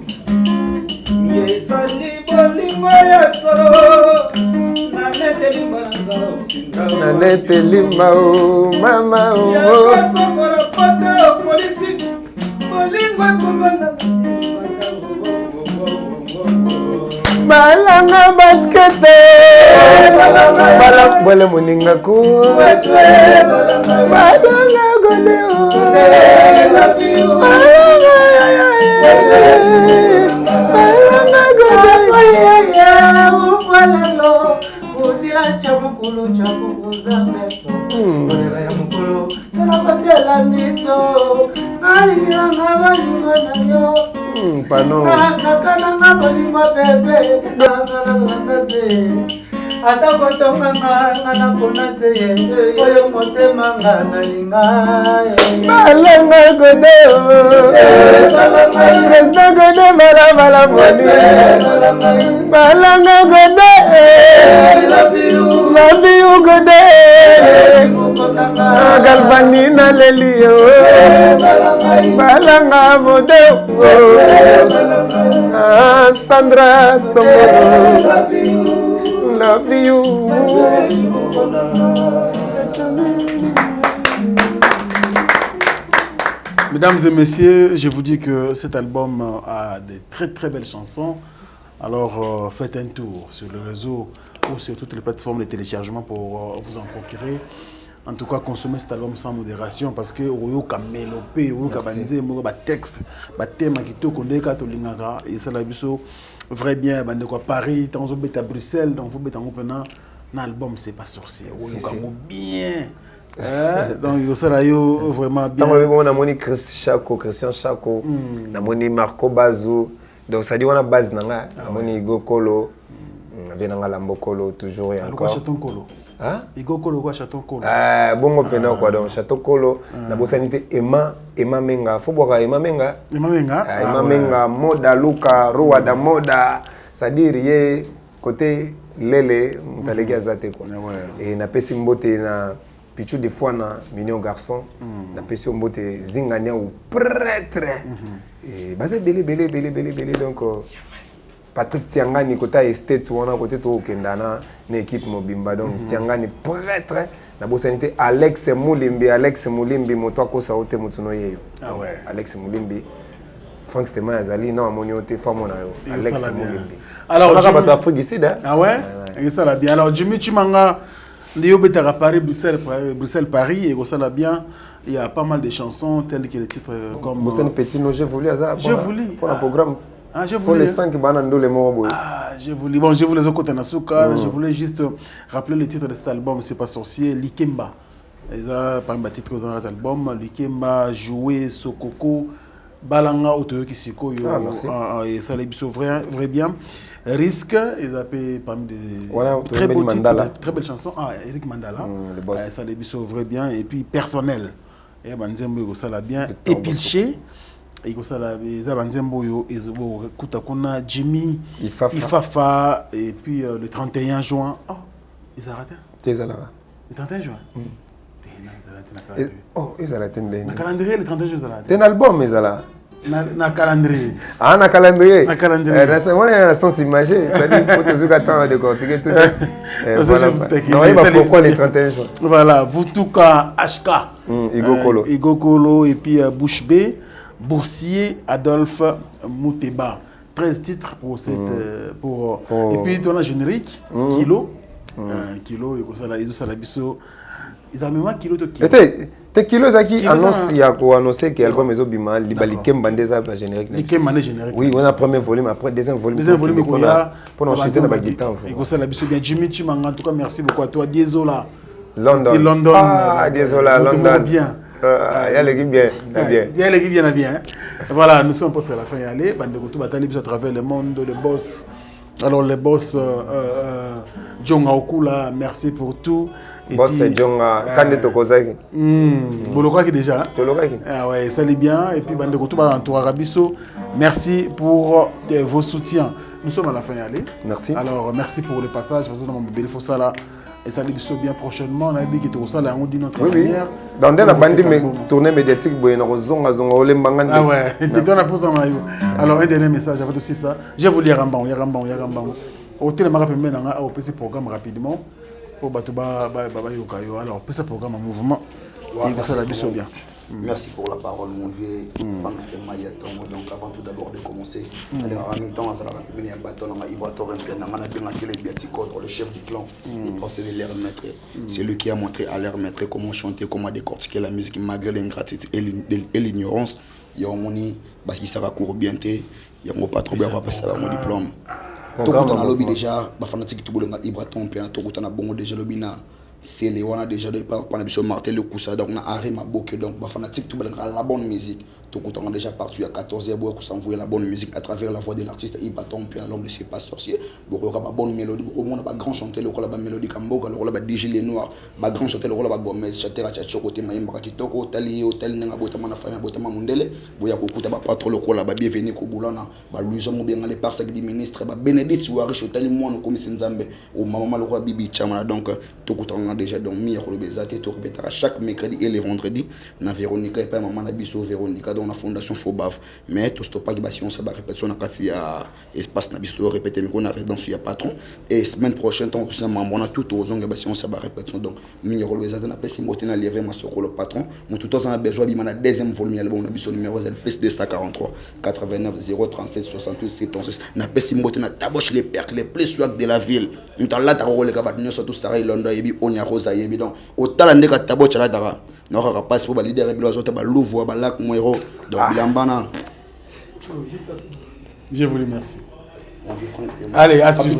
yesandi bolingo ya solo nanete limba o mama o balanga baskete balanga bole moninga ku balanga gode o balanga gode Kutila chamukulu chapukuzameso Kolela ya mukulu Sana patela miso Nalingira ngabalinga na yo Pano Nakakana ngabalinga bebe Nangalanga nase Ata kotonga ngana konase Oyo motema ngana linga balanga gode Resta gode bala moni balanga gode love you gode galvanina lelio balanga mode Sandra Somono love you. Mesdames et messieurs, je vous dis que cet album a de très très belles chansons. Alors faites un tour sur le réseau ou sur toutes les plateformes de téléchargement pour vous en procurer. En tout cas, consommez cet album sans modération parce que vous avez mélopé, vous avez texte, thème qui est et ça vrai bien, Paris, dans à Bruxelles, dans un album, c'est pas sorcier. Vous bien. Donc, ça vraiment bien. On a moni Christian Chako, on a moni Marco Bazou. Donc, ça dit, on a base, on a moni Igo Kolo, Venanga Lambokolo, toujours et encore. Chaton Kolo. Hein? Igo Kolo, quoi, Chaton Kolo. Bon, on peut quoi, donc, Chaton Kolo, la bosanité Emma Menga. Faut boire Emma Menga. Emma Menga. Emma Menga, Moda, Luka, Roa da Moda. C'est-à-dire, il y a côté Lele, Mutalega Zate, quoi. Et na pesi mbote na. Pichu des fois na mignon garçon na pesi mbote zingania ou prêtre et basé belé donc Patrick Tiangani kota estate wana côté to kendana na équipe mobimba donc Tiangani prêtre na bosanité Alex Mulimbi moto ko saote mutuno yeyo Alex Mulimbi Frank Stéman azali na monioté famo na yo Alex Mulimbi alors on va pas Afrique ici ah ouais et ça la bien alors Jimmy Chimanga Ndio betara Paris, Bruxelles, Paris, et ça l'a bien. Il y a pas mal de chansons telles que les titres comme. Moussen Petit, j'ai voulu pour un programme. Ah, j'ai voulu. Pour les 5 banando les mots. Ah, j'ai voulu. Bon, j'ai voulu les autres Nasuka. Je voulais juste rappeler le titre de cet album. C'est pas sorcier, Likemba. Et ça, par exemple, titre dans cet album, Likemba, Jouer, Sokoko, Balanga, Otoyo Kisiko. Et ça les bisous vrai bien. Risque, ils appellent parmi des très beaux titres, très belles chansons. Ah, Eric Mandala, le boss. Ça les bisous vrai bien. Et puis personnel, et Banzembo ça l'a bien. Et Pilché, et ça l'a bien. Banzembo et Kutakuna, Jimmy, Ifafa, et puis le 31 juin. Oh, ils ont raté. Le 31 juin. Oh, ils ont raté. Le calendrier, le 31 juin, ils ont raté. C'est un album, ils ont raté. Na calendrier. Ah, na calendrier. Na calendrier. On est en sens imagé. C'est-à-dire qu'il faut toujours attendre de décortiquer tout. Voilà. Non, il va pourquoi les 31 jours. Voilà. Vutuka HK. Igo Kolo. Igo Kolo et puis Bouche B. Boursier Adolphe Mouteba. 13 titres pour cette. Et puis, tu as un générique. Kilo. Kilo. Ils ont salabiso. Ils ont même Kilo de Kilo. Te kilo zaki annonce ya ko annoncer que l'album est obima libalikem bandeza ba générique. Likem générique. Oui, on a premier volume après deuxième volume pour enchaîner na ba guitare. Et ko ça la biso bien Jimmy Chimanga en tout cas merci beaucoup à toi Désolé. London. London. Ah, désolé London. Bien. Il y a l'équipe bien. Il y a l'équipe bien. Voilà, nous sommes presque à la fin. Allez, Bandekoto Batali à travers le monde, le boss. Alors, le boss Djonga Okula, merci pour tout. Boss Djonga, Kande Tokozaki. Bolokaki déjà. Bolokaki. Ah ouais, ça allait bien. Et puis, Bandekoto Rabiso, merci pour vos soutiens. Nous sommes à la fin. Allez. Merci. Alors, merci pour le passage. Parce que nous avons fait ça là. Et ça allait bien prochainement. On a dit que tout ça là, on dit notre manière. Dans la bande tournée médiatique, ah ouais, alors un dernier message, j'avais aussi ça. Je vais vous lire Yagambang. Au télémarque maintenant, au PC programme rapidement pour Batouba Yokayo. Alors, PC programme en mouvement. Et ça la bien. Merci pour la parole, mon vieux. Donc, avant tout d'abord de commencer, en même temps, le chef du clan, il pensait de l'air maître. C'est lui qui a montré à l'air maître comment chanter, comment décortiquer la musique malgré l'ingratitude et l'ignorance. Il y a un moni, parce qu'il sera court bien, il y a un patron qui va passer mon diplôme. Tout le monde a lobby déjà, les fanatiques tout le monde a Ibraton, puis tout le monde a déjà lobby. C'est les on a déjà de par Martel le Koussa donc on a arrêté ma boucle donc les fanatiques tout le monde a la bonne musique. Tout le monde a déjà parti à 14h pour s'envoyer la bonne musique à travers la voix de l'artiste Ibraton puis à l'homme de ce pas sorcier. Pour avoir la bonne mélodie au moins pas grand chanter le rôle la mélodie Kamboga le rôle la DJ les noirs pas grand chanter le rôle la Gomez Chatera Chachokote Mayemba Kitoko Hôtel Nenga Botama na famille Botama Mundele boya kokuta ba pas trop le rôle la bienvenue ko boulana ba Louison mo bien aller par sac du ministre ba Bénédicte Souari Hôtel moi no comme Nzambe au maman le roi Bibi Chama donc tout le monde déjà donc mis le bezate tout répétera chaque mercredi et les vendredis na Véronica et pas maman na biso Véronica dans la fondation Fobaf mais tout stop pas si on se bat répétition na kati ya espace na biso répéter mais on a résidence ya patron et semaine prochaine tant que ça on a tout aux ongles si on se bat répétition donc mi le bezate na pesi motena lié ma soko le patron mon tout temps on a besoin bi mana deuxième volume ya bon na biso numéro PSD 143 89 037 68 76 na pesi motena taboche les percs les plus swag de la ville on t'a là ta rôle ka ba nyonso tout ça Londres yebi onya rosa yebi donc au talande ka taboche là dara na ka passe pour ba leader et bilozo ta ba louvo ba lac moiro donc bilambana je vous remercie. Allez, à suivre.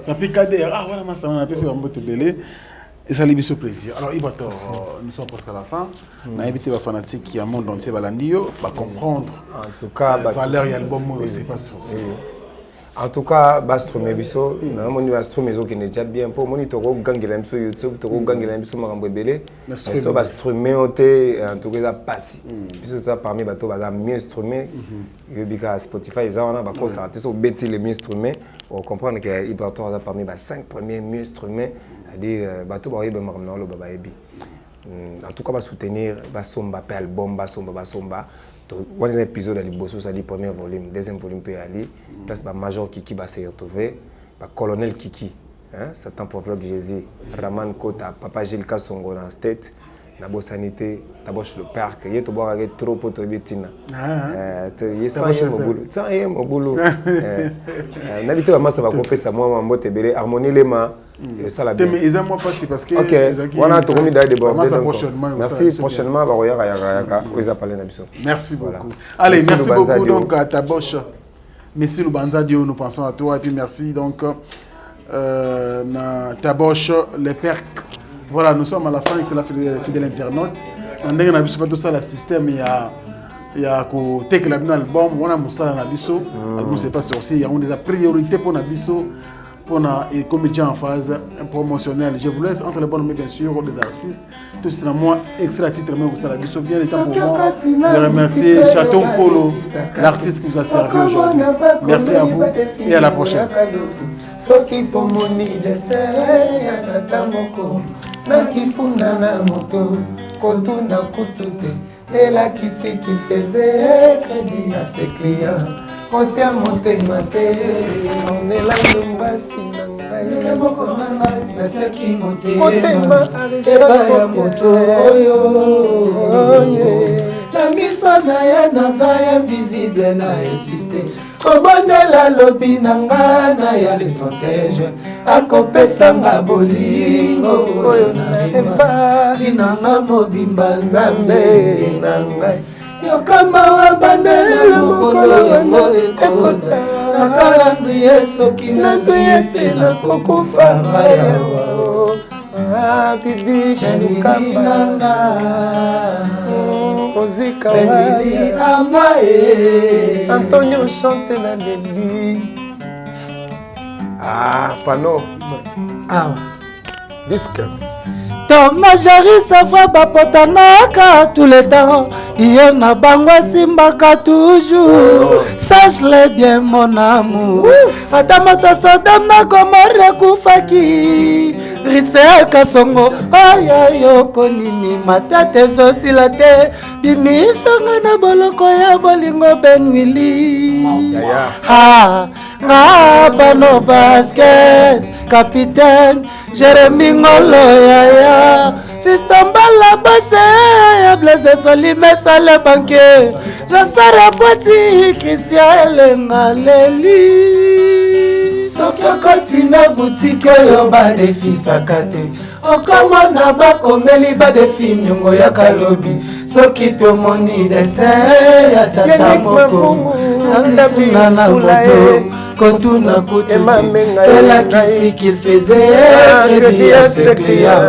Papikader, ah voilà, master, on a appelé Bambote Belé. Et ça lui fait plaisir. Alors, Ibator, nous sommes presque à la fin. On a invité les fanatiques qui ont monde entier Balandio, va comprendre. En tout cas, valeur et album, c'est pas sûr. En tout cas, Bastro Mebiso, on a Bastro Meso qui n'est déjà bien pour moi. Toro Gangela sur YouTube, Toro Gangela sur Marambo Belé. Ça Bastro Meoté, en tout cas, passé. Puisque ça parmi bateaux, ça mieux instrument. Yubika Spotify, ils ont un bateau, ça a été sur Betty les mieux instruments. On comprend que Ibraton a parmi les 5 premiers mieux instruments. C'est-à-dire, bateau, bah, il va me le baba ebi. En tout cas, va soutenir, va somba, album, va somba. On a un épisode à l'Ibosso, ça dit premier volume, deuxième volume peut aller. Parce que Major Kiki va se retrouver, Colonel Kiki, Satan Prophète Jésus, Raman Kota, Papa Gilles Kassongo dans la tête, Nabo Sanité, Taboche le parc, il y a tout boire avec trop pour te bitina. Il y a 100 au boulot. N'habitez pas, ça va couper ça, moi, mon belé, harmonie les mains. Ça la bien. Mais ils aiment moi passer parce que. Ok. Voilà, tout le monde est débordé. Merci. Prochainement, on va parler d'Abisso. Merci beaucoup. Allez, merci beaucoup donc à Taboche. Merci Lubanza Dio, nous pensons à toi et puis merci donc Taboche, les percs. Voilà, nous sommes à la fin, c'est la fidèle internaute. On a vu tout ça, le système, il y a côté que l'album, on a Moussa Nabiso, l'album c'est pas sorti, il y a des priorités pour Nabiso, pour les comédiens en phase promotionnelle. Je vous laisse entre les bonnes mains, bien sûr, des artistes. Tout c'est moi, extra titre, mais vous savez, Nabiso, bien les temps pour moi de remercier Chaton Polo, l'artiste qui vous a servi aujourd'hui. Merci à vous et à la prochaine. Soki pomoni dessert ya tata moko nakifunda na moto kotuna kutute elakisi qui faisait crédit à ses clients kotia motema te onela ndombasi na ngai moko na ngai natiaki motema ebaya moto oyo la miso na ye naza invisible na insiste kobondela lobi na nga na ya le 31 juin akopesanga bolingo oyo nayefa tinanga mobimba nzambe na ngai yokama wabandela mokolo yango ekota nakalandu ye soki nazwi ete nakokufa ngayawa bibi shanukamba Zika Benwili Waya Amae Antonio chante na Leli. Ah, panneau. Ah. Disque. Tonga jari sava bapotanaka tout le temps. Yo na bango simbaka toujours. Sache-le bien mon amour. Ata moto Sodome na Gomorrhe kufaki. Risel Kasongo aya yoko nini matata ezosila te. Bimisanga na boloko ya bolingo Benwili. Ah, nga pano basket capitaine Jérémy Ngolo yaya Fistombala Basse ya Blaise Salime Sale Banque Jasara Poti Christian Elenga Leli Soki okotina boutique oyo badefisaka te okomona bakomeli badefi nyongo ya kalobi soki pe omoni dessin ya tata moko andafuna na moto kotuna kutu elakisi qu'il faisait crédit à ses clients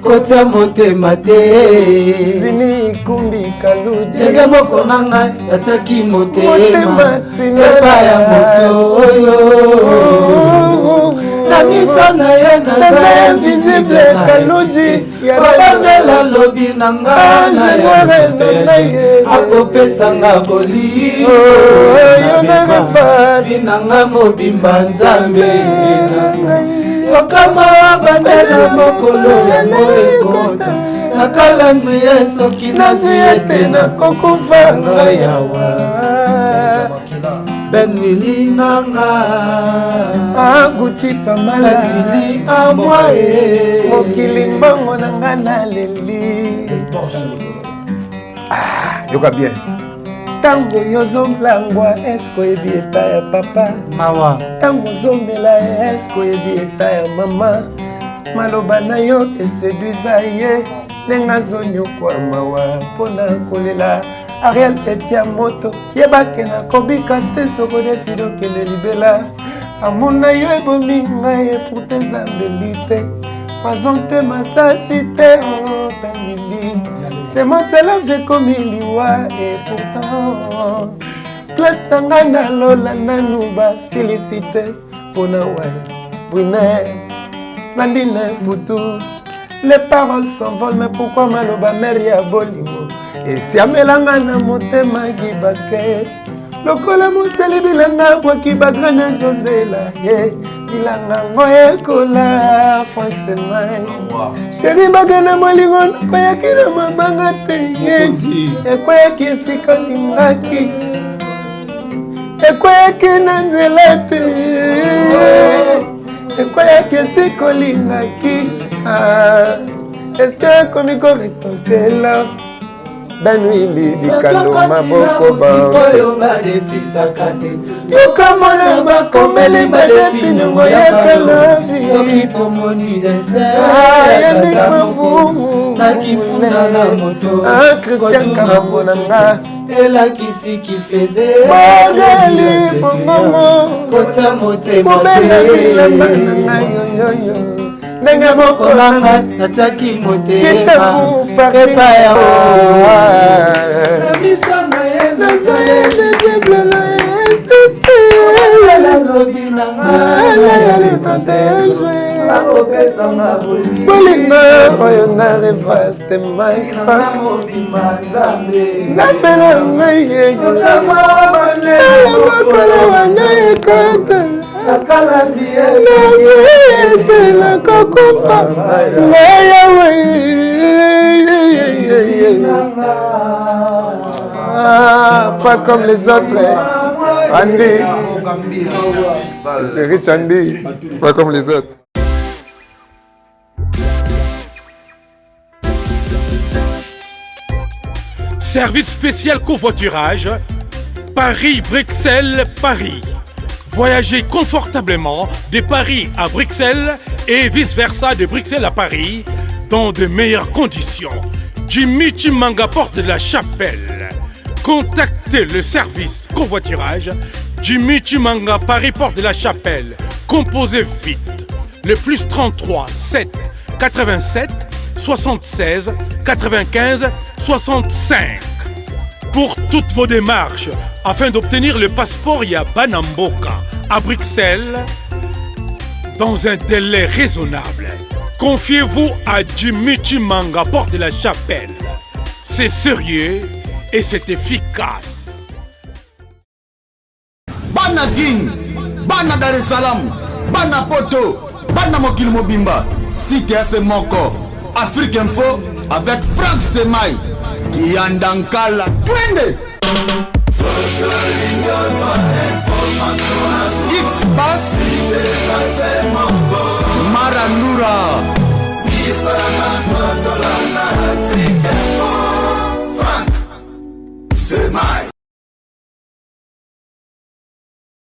kotia motema te Zini kumbi kaludi jege moko na ngai atiaki motema epai ya moto oyo na miso na ye naza invisible kaludi kobandela lobi na ngai na ye akopesanga boli na ngai mobimba nzambe yokama bandela mokolo yango ekota nakalangu ye soki nazwi ete nakokufa ngai yawa Benwili nanga Aguchi pamala Benwili amwae Mokili mbongo nanga na leli Yoka bien Tango yozomblangwa esko ebi eta ya papa Mawa Tango zombela esko ebi eta ya mama Maloba na yo eseduiza ye Nenga zonyo kwa mawa Pona kolela Ariel Petia Moto Yebake na kobika te soko desido kene libela Amona yo ebomi ngaye pour tes ambelite Mazonte masasi te oh Benwili C'est moi seul avec comme liwa et pourtant Place tanga na lola na nuba silicité Pona wae Brune Nandine Poutou Les paroles s'envolent mais pourquoi maloba meria bolingo Et si amelanga na motema ki basket Lokola moseli bilanga bwaki bagrana zozela Bilanga ngoye kola Frankenstein Chéri bagana molingo nakoyaki na mabanga te Ekoyaki esika lingaki Ekoyaki na nzela te Ekoyaki esika olingaki Est-ce que komi ko récolter love Benwili dikalo maboko Koyo badefisaka te yokamona bakomeli badefi nyongo ya kalobi soki pomoni dessin ayembi mafumu nakifunda na moto Christian Kambo nanga elakisi qu'il faisait bogali bongongo kotia motema kobela bilamba nanga yoyoyo ndenge moko nanga natiaki motema epai ya na miso na ye nazali invisible na ye lobi na ngai akopesanga bolingo oyo na revaste maifa nzambe na ngai yeyomakolo wana ekota naziyetela kokufa ngayawe pas comme les autres Andy Rich Andy pas comme les autres. Service spécial covoiturage Paris-Bruxelles-Paris. Voyagez confortablement de Paris à Bruxelles et vice-versa de Bruxelles à Paris dans de meilleures conditions. Jimmy Chimanga, porte de la Chapelle. Contactez le service covoiturage Jimmy Chimanga, Paris, porte de la Chapelle. Composez vite. Le plus 33 7 87 76 95 65. pour toutes vos démarches afin d'obtenir le passeport Yabanamboka à Bruxelles dans un délai raisonnable. Confiez-vous à Jimmy Chimanga, porte de la Chapelle. C'est sérieux et c'est efficace. Bana King, Bana Dar es Salaam, Bana Poto, Bana Mokil Mobimba, CTF Moko, Afrique Info avec Frank Stemai, Yandankala, Twende. X-Bass, Maranura.